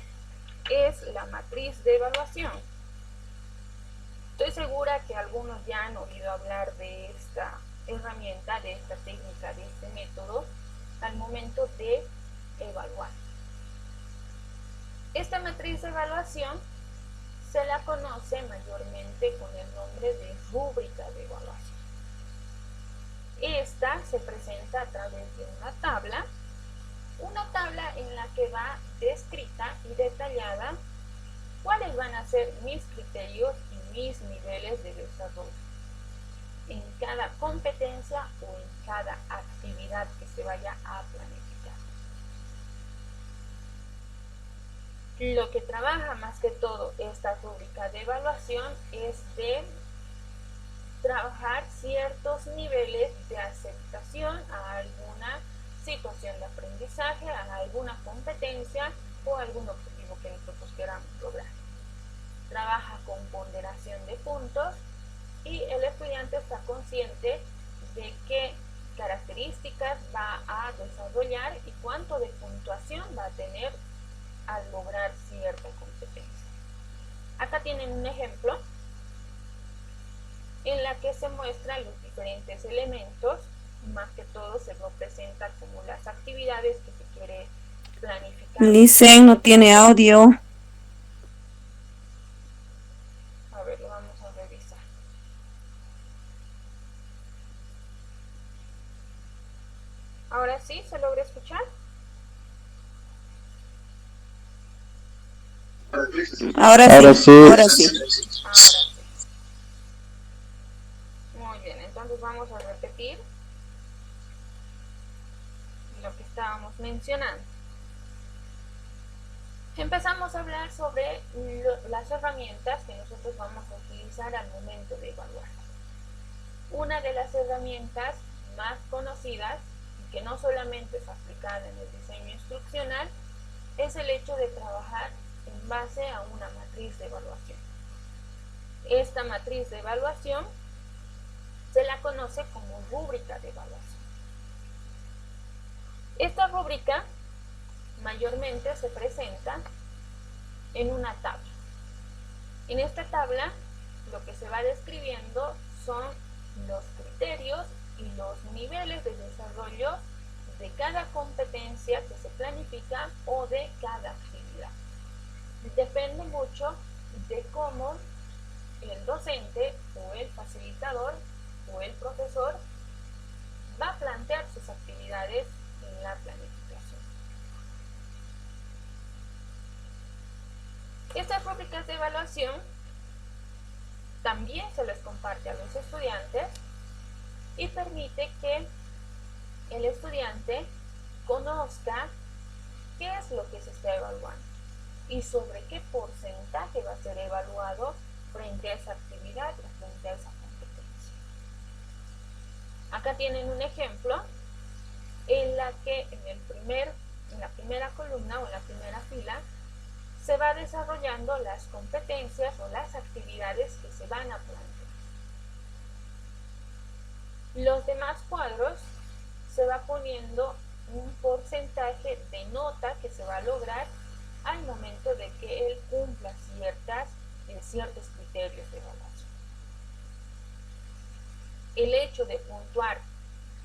es la matriz de evaluación. Estoy segura que algunos ya han oído hablar de esta herramienta, de esta técnica, de este método al momento de evaluar. Esta matriz de evaluación se la conoce mayormente con el nombre de rúbrica de evaluación. Esta se presenta a través de una tabla en la que va descrita y detallada cuáles van a ser mis criterios y mis niveles de desarrollo en cada competencia o en cada actividad que se vaya a planificar. Lo que trabaja más que todo esta rúbrica de evaluación es de trabajar ciertos niveles de aceptación a alguna situación de aprendizaje, a alguna competencia o algún objetivo que nosotros queramos lograr. Trabaja con ponderación de puntos y el estudiante está consciente de qué características va a desarrollar y cuánto de puntuación va a tener al lograr cierta competencia. Acá tienen un ejemplo en la que se muestran los diferentes elementos, más que todo se representa como las actividades que se quiere planificar. Licen no tiene audio. A ver, lo vamos a revisar. Ahora sí, ¿se logra escuchar? Ahora sí. Ahora sí. Ahora sí. Muy bien, entonces vamos a repetir lo que estábamos mencionando. Empezamos a hablar sobre las herramientas que nosotros vamos a utilizar al momento de evaluar. Una de las herramientas más conocidas, y que no solamente es aplicada en el diseño instruccional, es el hecho de trabajar en base a una matriz de evaluación. Esta matriz de evaluación se la conoce como rúbrica de evaluación. Esta rúbrica mayormente se presenta en una tabla. En esta tabla lo que se va describiendo son los criterios y los niveles de desarrollo de cada competencia que se planifica o de cada actividad. Depende mucho de cómo el docente o el facilitador o el profesor va a plantear sus actividades en la planificación. Estas rúbricas de evaluación también se les comparte a los estudiantes y permite que el estudiante conozca qué es lo que se está evaluando y sobre qué porcentaje va a ser evaluado frente a esa actividad o frente a esa competencia. Acá tienen un ejemplo en la que en la primera columna o en la primera fila se va desarrollando las competencias o las actividades que se van a plantear. Los demás cuadros se va poniendo un porcentaje de nota que se va a lograr al momento de que él cumpla ciertos criterios de evaluación. El hecho de puntuar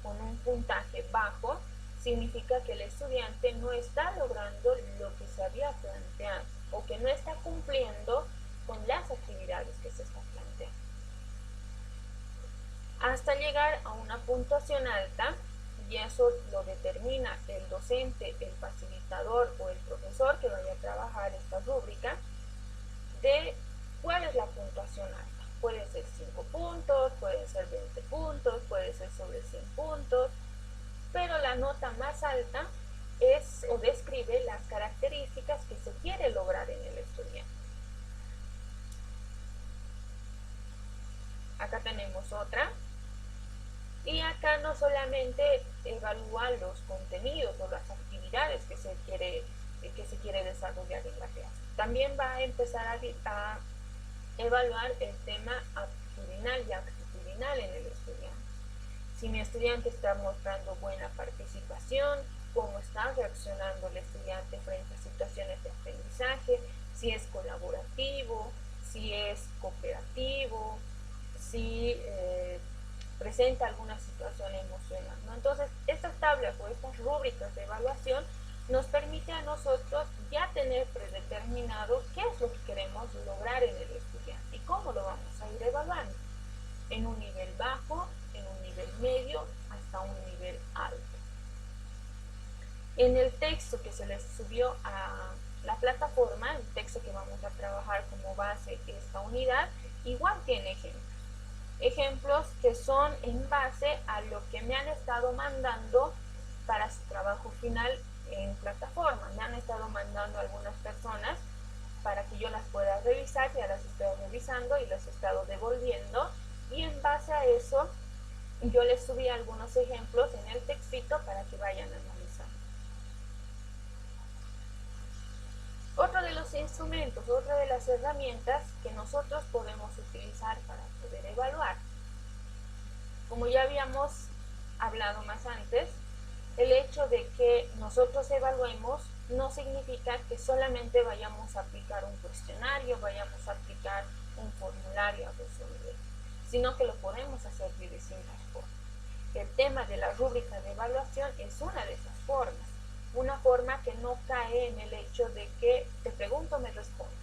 con un puntaje bajo significa que el estudiante no está logrando lo que se había planteado o que no está cumpliendo con las actividades que se están planteando. Hasta llegar a una puntuación alta, y eso lo determina el docente, el facilitador o el profesor que vaya a trabajar esta rúbrica, de cuál es la puntuación alta. Puede ser 5 puntos, puede ser 20 puntos, puede ser sobre 100 puntos, pero la nota más alta es o describe las características que se quiere lograr en el estudiante. Acá tenemos otra. Y acá no solamente evalúa los contenidos o las actividades que se quiere desarrollar en la clase. También va a empezar a evaluar el tema aptitudinal y actitudinal en el estudiante. Si mi estudiante está mostrando buena participación, cómo está reaccionando el estudiante frente a situaciones de aprendizaje, si es colaborativo, si es cooperativo, si presenta alguna situación emocional, ¿no? Entonces, estas tablas o estas rúbricas de evaluación nos permite a nosotros ya tener predeterminado qué es lo que queremos lograr en el estudiante y cómo lo vamos a ir evaluando, en un nivel bajo, en un nivel medio, hasta un nivel alto. En el texto que se les subió a la plataforma, el texto que vamos a trabajar como base esta unidad, igual tiene ejemplos que son en base a lo que me han estado mandando para su trabajo final en plataforma. Me han estado mandando algunas personas para que yo las pueda revisar, ya las estoy revisando y las he estado devolviendo, y en base a eso yo les subí algunos ejemplos en el textito para que vayan analizando. Otro de los instrumentos, otra de las herramientas que nosotros podemos utilizar para poder evaluar, como ya habíamos hablado más antes, el hecho de que nosotros evaluemos no significa que solamente vayamos a aplicar un cuestionario, vayamos a aplicar un formulario a resolver, sino que lo podemos hacer de distintas formas. El tema de la rúbrica de evaluación es una de esas formas, una forma que no cae en el hecho de que te pregunto, me respondes,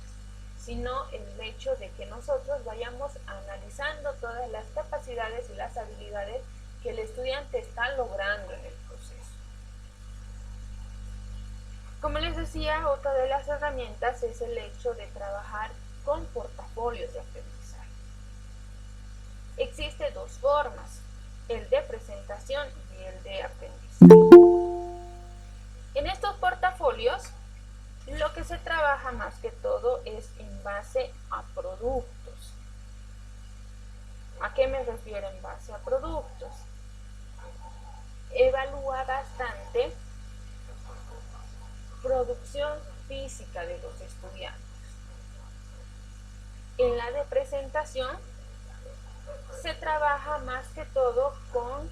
sino el hecho de que nosotros vayamos analizando todas las capacidades y las habilidades que el estudiante está logrando en el proceso. Como les decía, otra de las herramientas es el hecho de trabajar con portafolios de aprendizaje. Existen dos formas, el de presentación y el de aprendizaje. En estos portafolios, lo que se trabaja más que todo es en base a productos. ¿A qué me refiero en base a productos? Evalúa bastante producción física de los estudiantes. En la de presentación se trabaja más que todo con,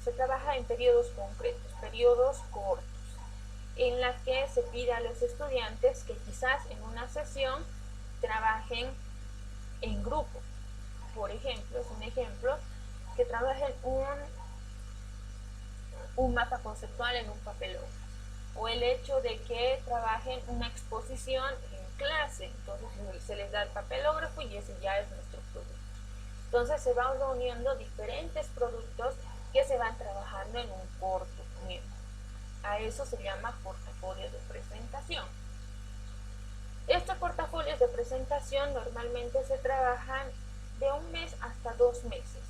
se trabaja en periodos concretos, periodos cortos, en la que se pide a los estudiantes que quizás en una sesión trabajen en grupo. Por ejemplo, es un ejemplo, que trabajen un mapa conceptual en un papelógrafo, o el hecho de que trabajen una exposición en clase. Entonces se les da el papelógrafo y ese ya es nuestro producto. Entonces se van reuniendo diferentes productos que se van trabajando en un corto tiempo. A eso se llama portafolio de presentación. Estos portafolios de presentación normalmente se trabajan de 1 mes hasta 2 meses.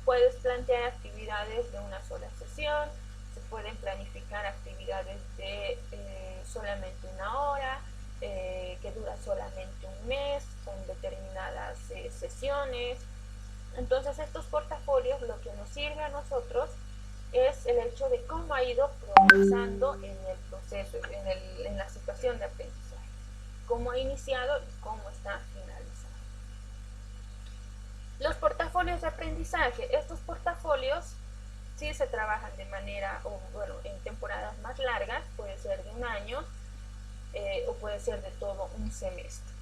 Puedes plantear actividades de una sola sesión, se pueden planificar actividades de solamente 1 hora, que dura solamente 1 mes, con determinadas sesiones. Entonces estos portafolios lo que nos sirve a nosotros es el hecho de cómo ha ido progresando en el proceso, en la situación de aprendizaje, cómo ha iniciado y cómo está finalizando. Los portafolios de aprendizaje, estos portafolios sí se trabajan de manera, en temporadas más largas, puede ser de 1 año o puede ser de todo un semestre.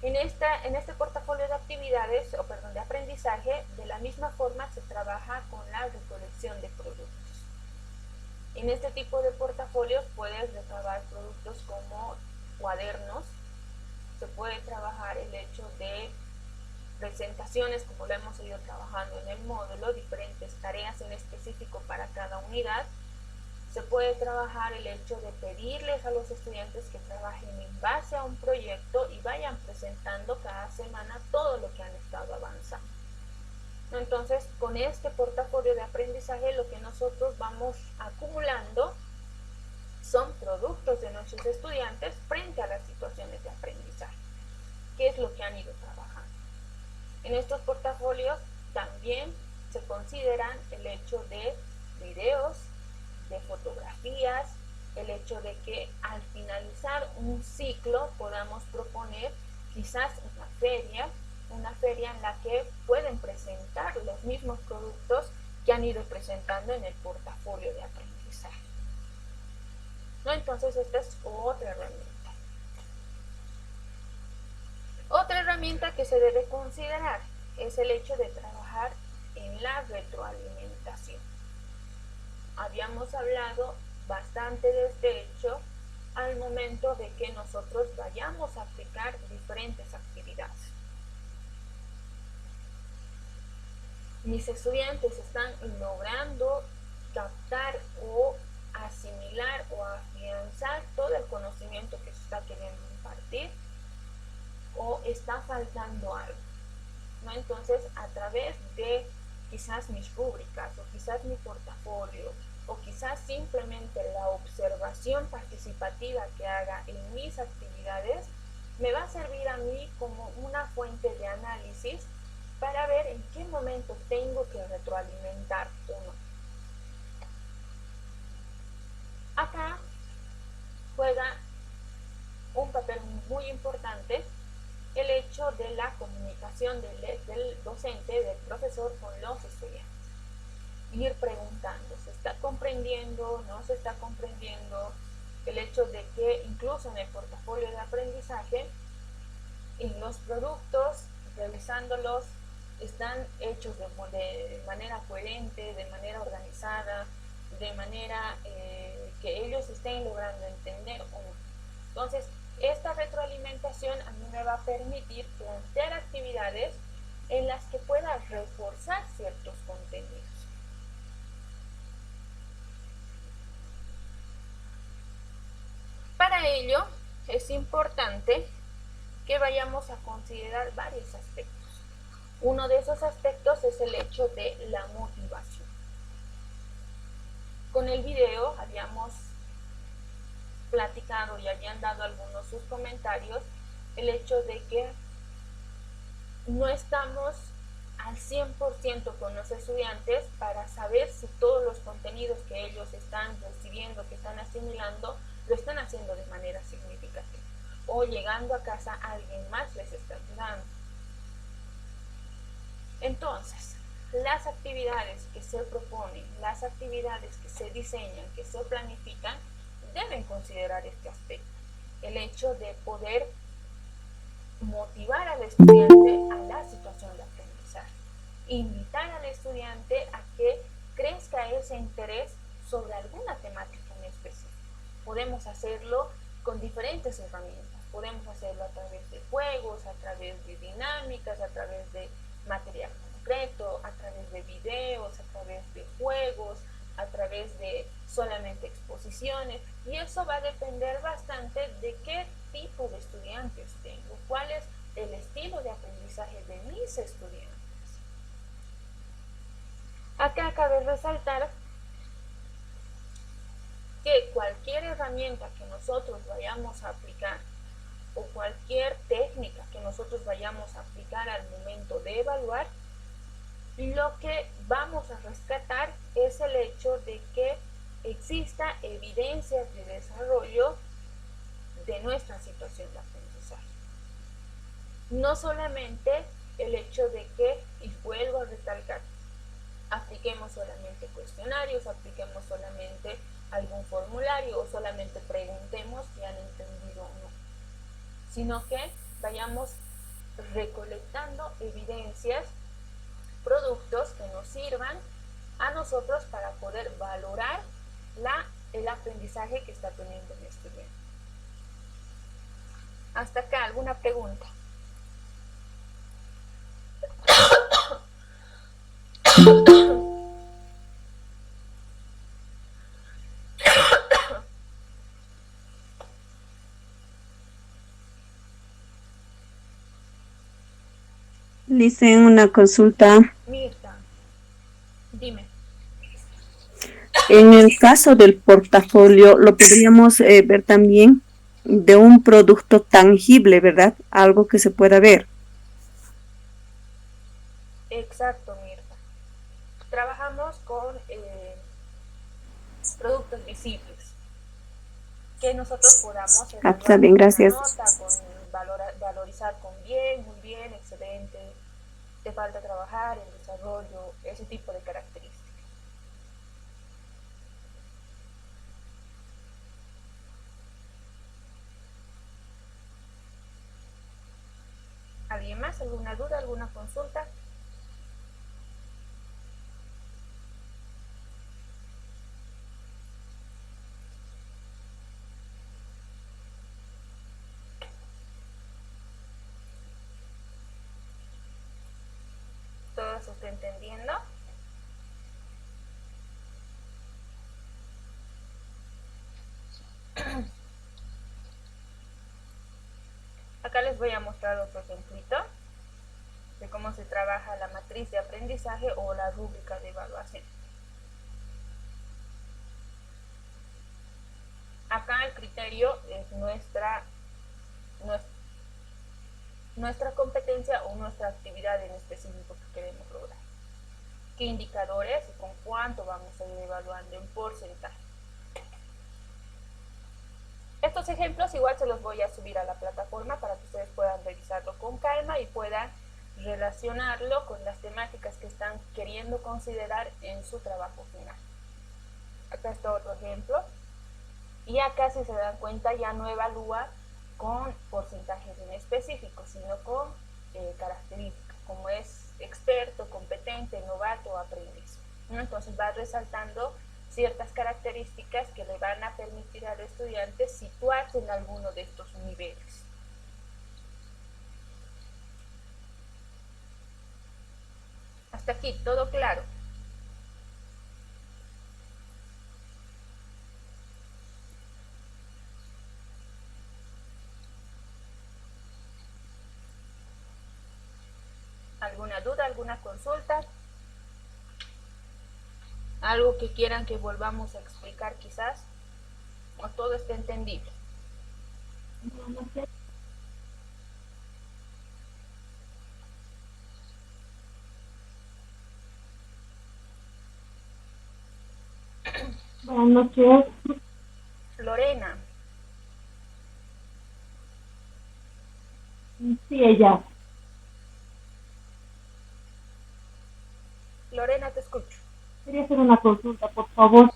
En este portafolio de actividades, de aprendizaje, de la misma forma se trabaja con la recolección de productos. En este tipo de portafolios puedes recabar productos como cuadernos, se puede trabajar el hecho de presentaciones, como lo hemos ido trabajando en el módulo, diferentes tareas en específico para cada unidad. Se puede trabajar el hecho de pedirles a los estudiantes que trabajen en base a un proyecto y vayan presentando cada semana todo lo que han estado avanzando. Entonces, con este portafolio de aprendizaje, lo que nosotros vamos acumulando son productos de nuestros estudiantes frente a las situaciones de aprendizaje. ¿Qué es lo que han ido trabajando? En estos portafolios también se consideran el hecho de videos, de fotografías, el hecho de que al finalizar un ciclo podamos proponer quizás una feria en la que pueden presentar los mismos productos que han ido presentando en el portafolio de aprendizaje. Entonces esta es otra herramienta. Otra herramienta que se debe considerar es el hecho de trabajar en la retroalimentación. Habíamos hablado bastante de este hecho al momento de que nosotros vayamos a aplicar diferentes actividades. Mis estudiantes están logrando captar o asimilar o afianzar todo el conocimiento que se está queriendo impartir, o está faltando algo, Entonces, a través de quizás mis rúbricas, o quizás mi portafolio, o quizás quizás simplemente la observación participativa que haga en mis actividades me va a servir a mí como una fuente de análisis para ver en qué momento tengo que retroalimentar uno. Acá juega un papel muy importante el hecho de la comunicación del docente, del profesor con los estudiantes. Ir preguntando, ¿se está comprendiendo? ¿No se está comprendiendo? El hecho de que incluso en el portafolio de aprendizaje, en los productos, revisándolos, están hechos de manera coherente, de manera organizada, de manera que ellos estén logrando entender uno. Entonces, esta retroalimentación a mí me va a permitir plantear actividades en las que pueda reforzar ciertos contenidos. Para ello, es importante que vayamos a considerar varios aspectos. Uno de esos aspectos es el hecho de la motivación. Con el video habíamos platicado y habían dado algunos sus comentarios el hecho de que no estamos al 100% con los estudiantes para saber si todos los contenidos que ellos están recibiendo, que están asimilando, lo están haciendo de manera significativa. O llegando a casa alguien más les está ayudando. Entonces, las actividades que se proponen, las actividades que se diseñan, que se planifican, deben considerar este aspecto. El hecho de poder motivar al estudiante a la situación de aprendizaje. Invitar al estudiante a que crezca ese interés sobre alguna temática en específico. Podemos hacerlo con diferentes herramientas. Podemos hacerlo a través de juegos, a través de dinámicas, a través de material concreto, a través de videos, a través de juegos, a través de solamente exposiciones, y eso va a depender bastante de qué tipo de estudiantes tengo, cuál es el estilo de aprendizaje de mis estudiantes. Acá cabe resaltar que cualquier herramienta que nosotros vayamos a aplicar o cualquier técnica que nosotros vayamos a aplicar al momento de evaluar, lo que vamos a rescatar es el hecho de que exista evidencias de desarrollo de nuestra situación de aprendizaje. No solamente el hecho de que, y vuelvo a recalcar, apliquemos solamente cuestionarios, apliquemos solamente algún formulario o solamente preguntemos si han entendido o no, sino que vayamos recolectando evidencias, productos que nos sirvan a nosotros para poder valorar el aprendizaje que está teniendo el estudiante. Hasta acá, ¿alguna pregunta? Licen, una consulta. Mirta, dime. En el caso del portafolio, lo podríamos ver también de un producto tangible, ¿verdad? Algo que se pueda ver. Exacto, Mirta. Trabajamos con productos visibles que nosotros podamos Está bien, gracias. nota, valorizar con bien, muy bien, excelente, te falta trabajar, el desarrollo, ese tipo de características. ¿Alguien más? ¿Alguna duda? ¿Alguna consulta? ¿Todo se está entendiendo? Acá les voy a mostrar otro ejemplito de cómo se trabaja la matriz de aprendizaje o la rúbrica de evaluación. criterio es nuestra competencia o nuestra actividad en específico que queremos lograr. ¿Qué indicadores y con cuánto vamos a ir evaluando en porcentaje? Estos ejemplos igual se los voy a subir a la plataforma para que ustedes puedan revisarlo con calma y puedan relacionarlo con las temáticas que están queriendo considerar en su trabajo final. Acá está otro ejemplo. Y acá, si se dan cuenta, ya no evalúa con porcentajes en específico, sino con características, como es experto, competente, novato o aprendiz. Entonces va resaltando ciertas características que le van a permitir al estudiante situarse en alguno de estos niveles. Hasta aquí, ¿todo claro? ¿Alguna duda, alguna consulta? ¿Algo que quieran que volvamos a explicar quizás? ¿O todo está entendible? Buenas noches. Lorena. Sí, ella. Lorena, te escucho. Quería hacer una consulta, por favor.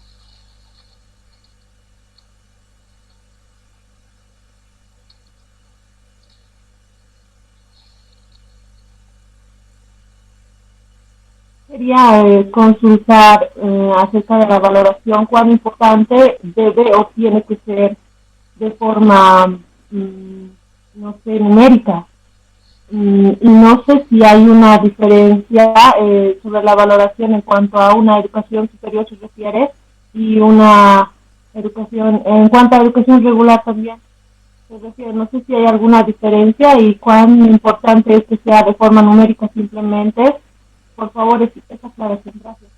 Quería consultar acerca de la valoración, cuán importante debe o tiene que ser de forma, no sé, numérica. No sé si hay una diferencia sobre la valoración en cuanto a una educación superior se refiere y una educación, en cuanto a educación regular también se refiere. No sé si hay alguna diferencia y cuán importante es que sea de forma numérica simplemente. Por favor, esa aclaración. Gracias.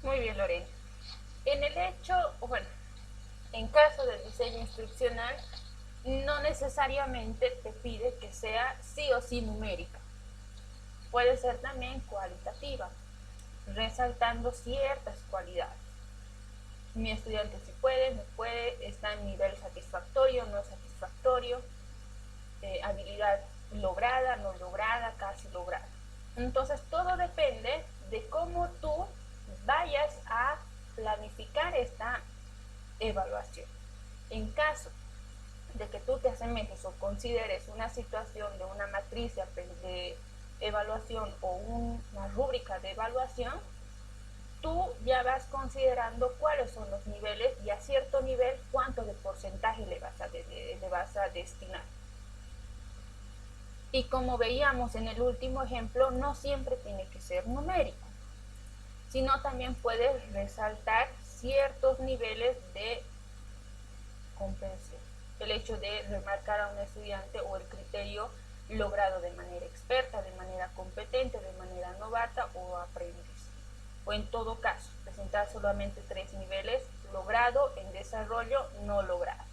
Muy bien, Lorena. En el hecho, bueno, en caso del diseño instruccional, no necesariamente te pide que sea sí o sí numérica. Puede ser también cualitativa, resaltando ciertas cualidades. Mi estudiante si puede, no puede, está en nivel satisfactorio, no satisfactorio, habilidad lograda, no lograda, casi lograda. Entonces todo depende de cómo tú vayas a planificar esta evaluación. En caso de que tú te asemejes o consideres una situación de una matriz de evaluación o una rúbrica de evaluación, tú ya vas considerando cuáles son los niveles y a cierto nivel cuánto de porcentaje le vas a destinar. Y como veíamos en el último ejemplo, no siempre tiene que ser numérico, sino también puedes resaltar ciertos niveles de comprensión. El hecho de remarcar a un estudiante o el criterio logrado de manera experta, de manera competente, de manera novata o aprendiz. O en todo caso, presentar solamente 3 niveles: logrado, en desarrollo, no logrado.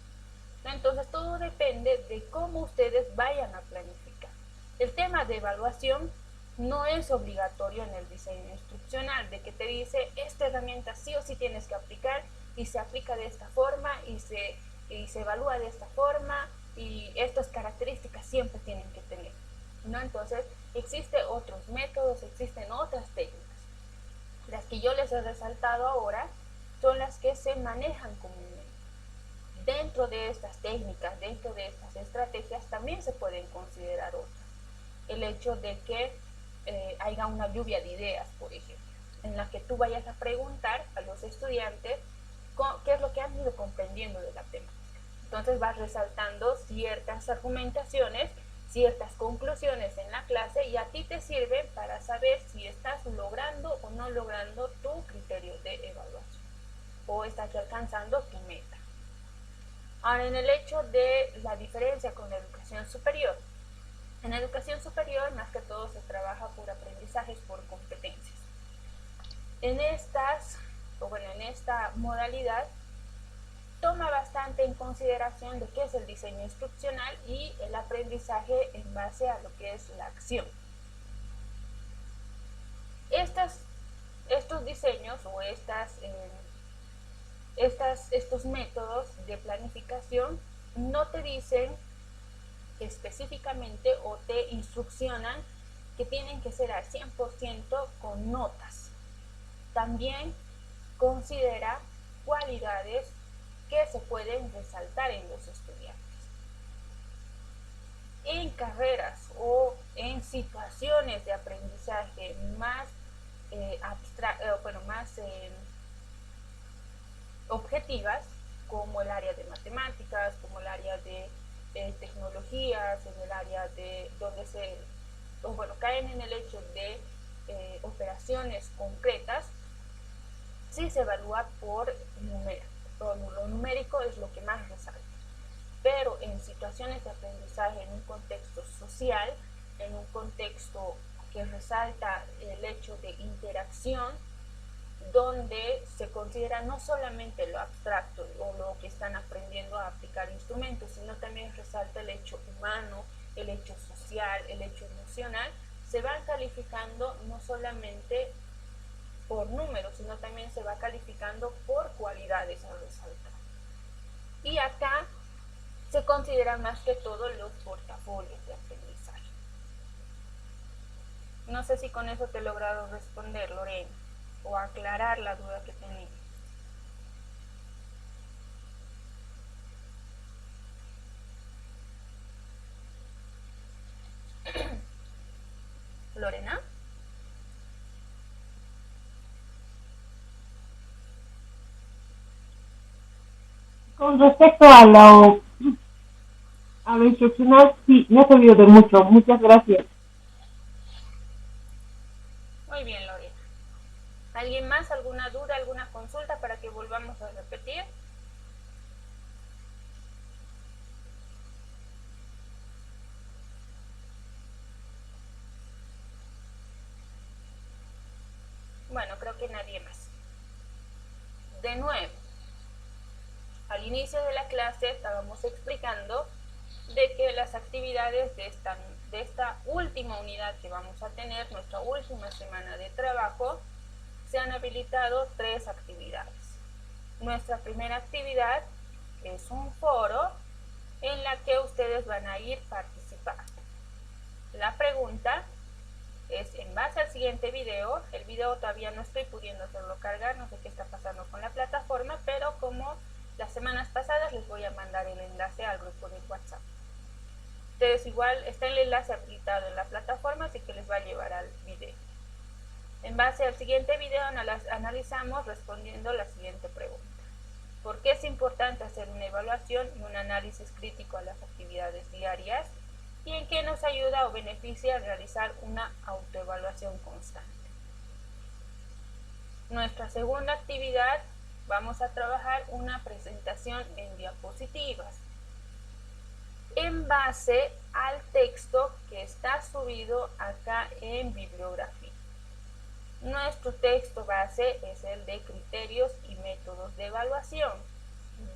Entonces todo depende de cómo ustedes vayan a planificar. El tema de evaluación no es obligatorio en el diseño instruccional, de que te dice esta herramienta sí o sí tienes que aplicar y se aplica de esta forma y se evalúa de esta forma y estas características siempre tienen que tener, ¿no? Entonces existen otros métodos, existen otras técnicas. Las que yo les he resaltado ahora son las que se manejan comúnmente. Dentro de estas técnicas, dentro de estas estrategias, también se pueden considerar otras. El hecho de que haya una lluvia de ideas, por ejemplo, en la que tú vayas a preguntar a los estudiantes qué es lo que han ido comprendiendo de la temática. Entonces vas resaltando ciertas argumentaciones, ciertas conclusiones en la clase y a ti te sirve para saber si estás logrando o no logrando tu criterio de evaluación o estás alcanzando tu meta. Ahora, en el hecho de la diferencia con la educación superior. En educación superior, más que todo, se trabaja por aprendizajes, por competencias. En esta modalidad, toma bastante en consideración lo que es el diseño instruccional y el aprendizaje en base a lo que es la acción. Estos diseños o estos métodos de planificación no te dicen específicamente o te instruccionan que tienen que ser al 100% con notas. También considera cualidades que se pueden resaltar en los estudiantes. En carreras o en situaciones de aprendizaje más objetivas, como el área de matemáticas, como el área de tecnologías, en el área de donde caen en el hecho de operaciones concretas, sí se evalúa por numérico. Lo numérico es lo que más resalta. Pero en situaciones de aprendizaje, en un contexto social, en un contexto que resalta el hecho de interacción, donde se considera no solamente lo abstracto o lo que están aprendiendo a aplicar instrumentos, sino también resalta el hecho humano, el hecho social, el hecho emocional, se van calificando no solamente por números, sino también se va calificando por cualidades a resaltar. Y acá se consideran más que todo los portafolios de aprendizaje. No sé si con eso te he logrado responder, Lorena, o aclarar la duda que tenía. Lorena. Con respecto a lo instruccional, sí, me ha servido de mucho. Muchas gracias. Muy bien, Lorena. ¿Alguien más? ¿Alguna duda, alguna consulta para que volvamos a repetir? Bueno, creo que nadie más. De nuevo, al inicio de la clase estábamos explicando de que las actividades de esta última unidad que vamos a tener, nuestra última semana de trabajo, se han habilitado 3 actividades. Nuestra primera actividad es un foro en la que ustedes van a ir participando. La pregunta es en base al siguiente video. El video todavía no estoy pudiendo hacerlo cargar, no sé qué está pasando con la plataforma, pero como las semanas pasadas les voy a mandar el enlace al grupo de WhatsApp. Ustedes igual está el enlace habilitado en la plataforma, así que les va a llevar al video. En base al siguiente video analizamos respondiendo la siguiente pregunta. ¿Por qué es importante hacer una evaluación y un análisis crítico a las actividades diarias? ¿Y en qué nos ayuda o beneficia realizar una autoevaluación constante? Nuestra segunda actividad, vamos a trabajar una presentación en diapositivas en base al texto que está subido acá en bibliografía. Nuestro texto base es el de criterios y métodos de evaluación.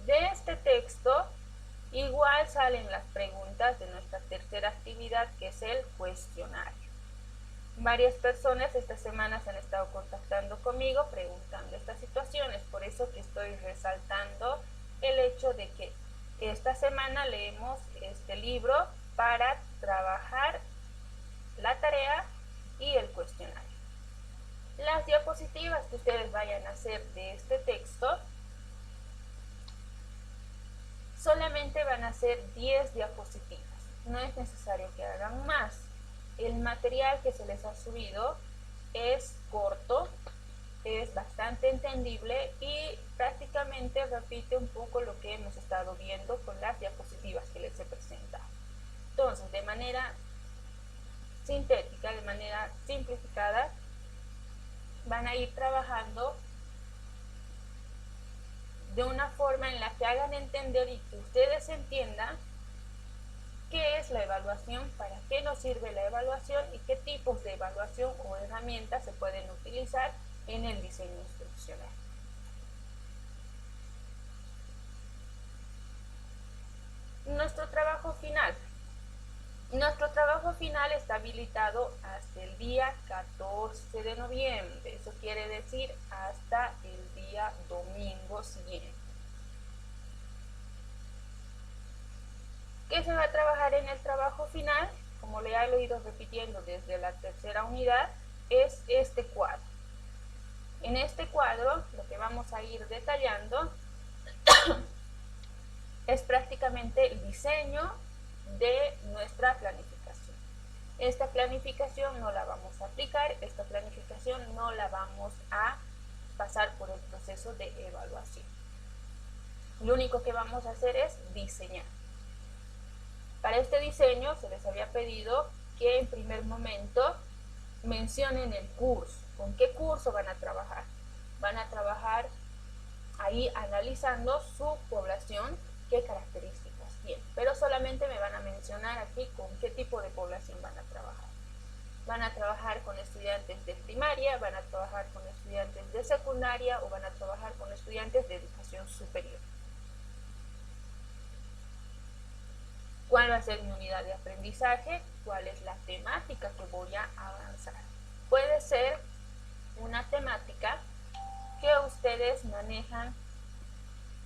De este texto igual salen las preguntas de nuestra tercera actividad, que es el cuestionario. Varias personas esta semana se han estado contactando conmigo preguntando estas situaciones, por eso que estoy resaltando el hecho de que esta semana leemos este libro para trabajar la tarea y el cuestionario. Las diapositivas que ustedes vayan a hacer de este texto solamente van a ser 10 diapositivas, no es necesario que hagan más. El material que se les ha subido es corto, es bastante entendible y prácticamente repite un poco lo que hemos estado viendo con las diapositivas que les he presentado. Entonces, de manera sintética, de manera simplificada, van a ir trabajando de una forma en la que hagan entender y que ustedes entiendan qué es la evaluación, para qué nos sirve la evaluación y qué tipos de evaluación o herramientas se pueden utilizar en el diseño instruccional. final está habilitado hasta el día 14 de noviembre, eso quiere decir hasta el día domingo siguiente. ¿Qué se va a trabajar en el trabajo final? Como le he ido repitiendo desde la tercera unidad, es este cuadro. En este cuadro, lo que vamos a ir detallando es prácticamente el diseño de nuestra planificación. Esta planificación no la vamos a aplicar, esta planificación no la vamos a pasar por el proceso de evaluación. Lo único que vamos a hacer es diseñar. Para este diseño se les había pedido que en primer momento mencionen el curso. ¿Con qué curso van a trabajar? Van a trabajar ahí analizando su población, qué características tiene. Pero solamente me van a mencionar aquí con qué tipo de población van a trabajar. Van a trabajar con estudiantes de primaria, van a trabajar con estudiantes de secundaria o van a trabajar con estudiantes de educación superior. ¿Cuál va a ser mi unidad de aprendizaje? ¿Cuál es la temática que voy a avanzar? Puede ser una temática que ustedes manejan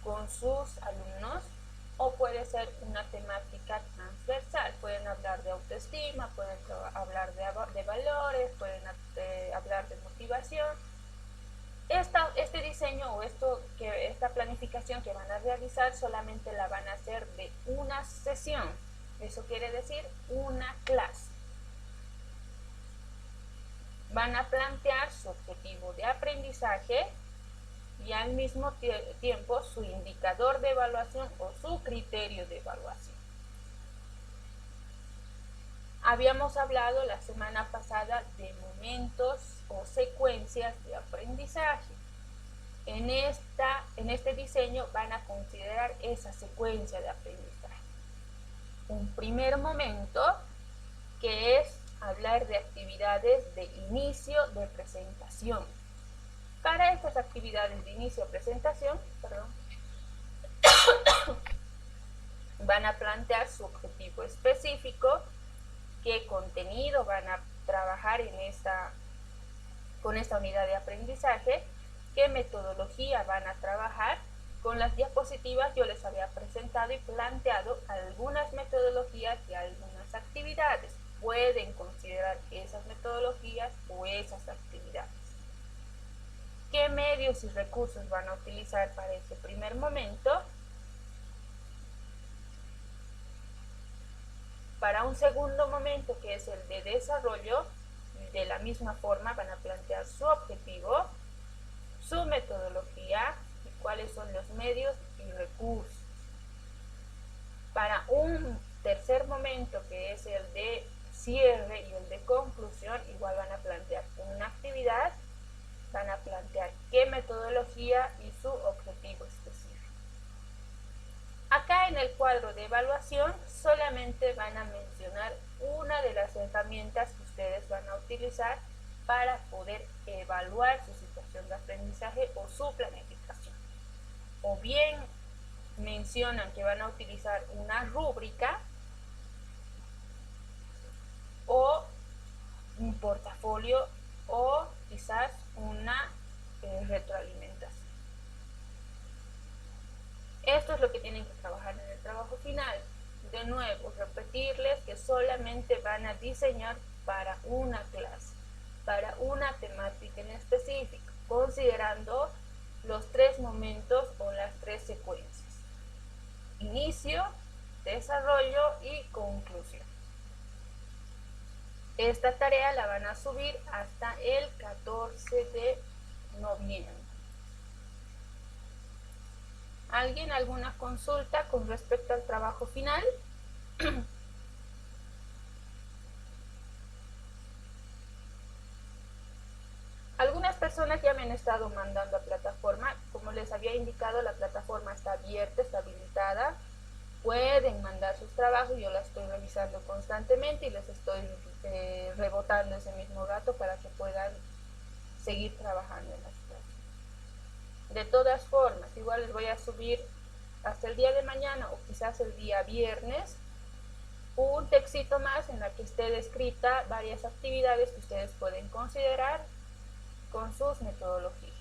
con sus alumnos o puede ser una temática transversal. Pueden hablar de autoestima, pueden hablar de valores, pueden hablar de motivación. Este diseño o esta planificación que van a realizar solamente la van a hacer de una sesión. Eso quiere decir una clase. Van a plantear su objetivo de aprendizaje y al mismo tiempo su indicador de evaluación o su criterio de evaluación. Habíamos hablado la semana pasada de momentos o secuencias de aprendizaje. En este diseño van a considerar esa secuencia de aprendizaje. Un primer momento que es hablar de actividades de inicio de presentación. Para estas actividades de inicio de presentación, van a plantear su objetivo específico, qué contenido van a trabajar con esta unidad de aprendizaje, qué metodología van a trabajar. Con las diapositivas yo les había presentado y planteado algunas metodologías y algunas actividades. Pueden considerar esas metodologías o esas actividades. ¿Qué medios y recursos van a utilizar para ese primer momento? Para un segundo momento, que es el de desarrollo, de la misma forma van a plantear su objetivo, su metodología y cuáles son los medios y recursos. Para un tercer momento, que es el de cierre y el de conclusión, igual van a plantear una actividad, van a plantear qué metodología y su objetivo específico. Acá en el cuadro de evaluación solamente van a mencionar una de las herramientas que ustedes van a utilizar para poder evaluar su situación de aprendizaje o su planificación. O bien mencionan que van a utilizar una rúbrica o un portafolio o quizás una retroalimentación. Esto es lo que tienen que trabajar en el trabajo final. De nuevo, repetirles que solamente van a diseñar para una clase, para una temática en específico, considerando los 3 momentos o las 3 secuencias: inicio, desarrollo y conclusión. Esta tarea la van a subir hasta el 14 de noviembre. ¿Alguien alguna consulta con respecto al trabajo final? Algunas personas ya me han estado mandando a plataforma. Como les había indicado, la plataforma está abierta, está habilitada. Pueden mandar sus trabajos, yo la estoy revisando constantemente y les estoy rebotando ese mismo rato para que puedan seguir trabajando en las clases. De todas formas, igual les voy a subir hasta el día de mañana o quizás el día viernes un textito más en la que esté descrita varias actividades que ustedes pueden considerar con sus metodologías.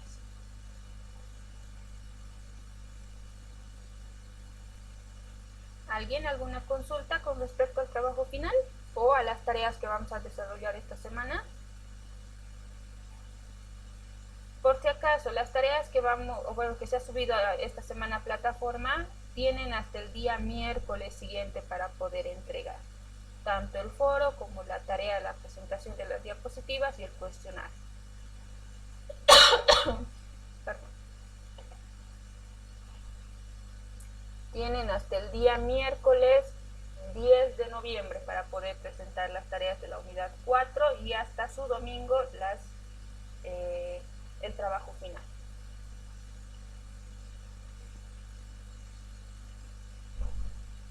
¿Alguien alguna consulta con respecto al trabajo final o a las tareas que vamos a desarrollar esta semana? Por si acaso, las tareas que que se ha subido esta semana a plataforma tienen hasta el día miércoles siguiente para poder entregar tanto el foro como la tarea de la presentación de las diapositivas y el cuestionario. Perdón. Tienen hasta el día miércoles 10 de noviembre para poder presentar las tareas de la unidad 4 y hasta su domingo el trabajo final.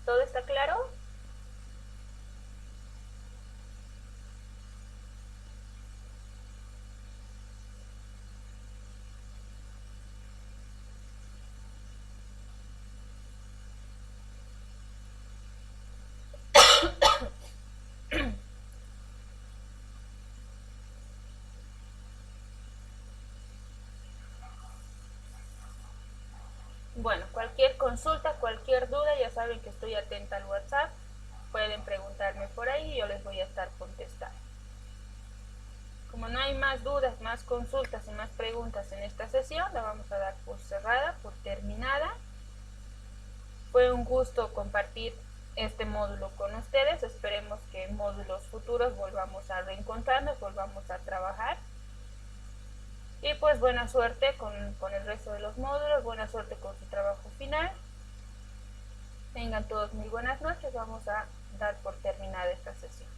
¿Todo está claro? Bueno, cualquier consulta, cualquier duda, ya saben que estoy atenta al WhatsApp. Pueden preguntarme por ahí y yo les voy a estar contestando. Como no hay más dudas, más consultas y más preguntas en esta sesión, la vamos a dar por cerrada, por terminada. Fue un gusto compartir este módulo con ustedes. Esperemos que en módulos futuros volvamos a reencontrarnos, volvamos a trabajar. Y pues buena suerte con el resto de los módulos, buena suerte con su trabajo final. Tengan todos muy buenas noches, vamos a dar por terminada esta sesión.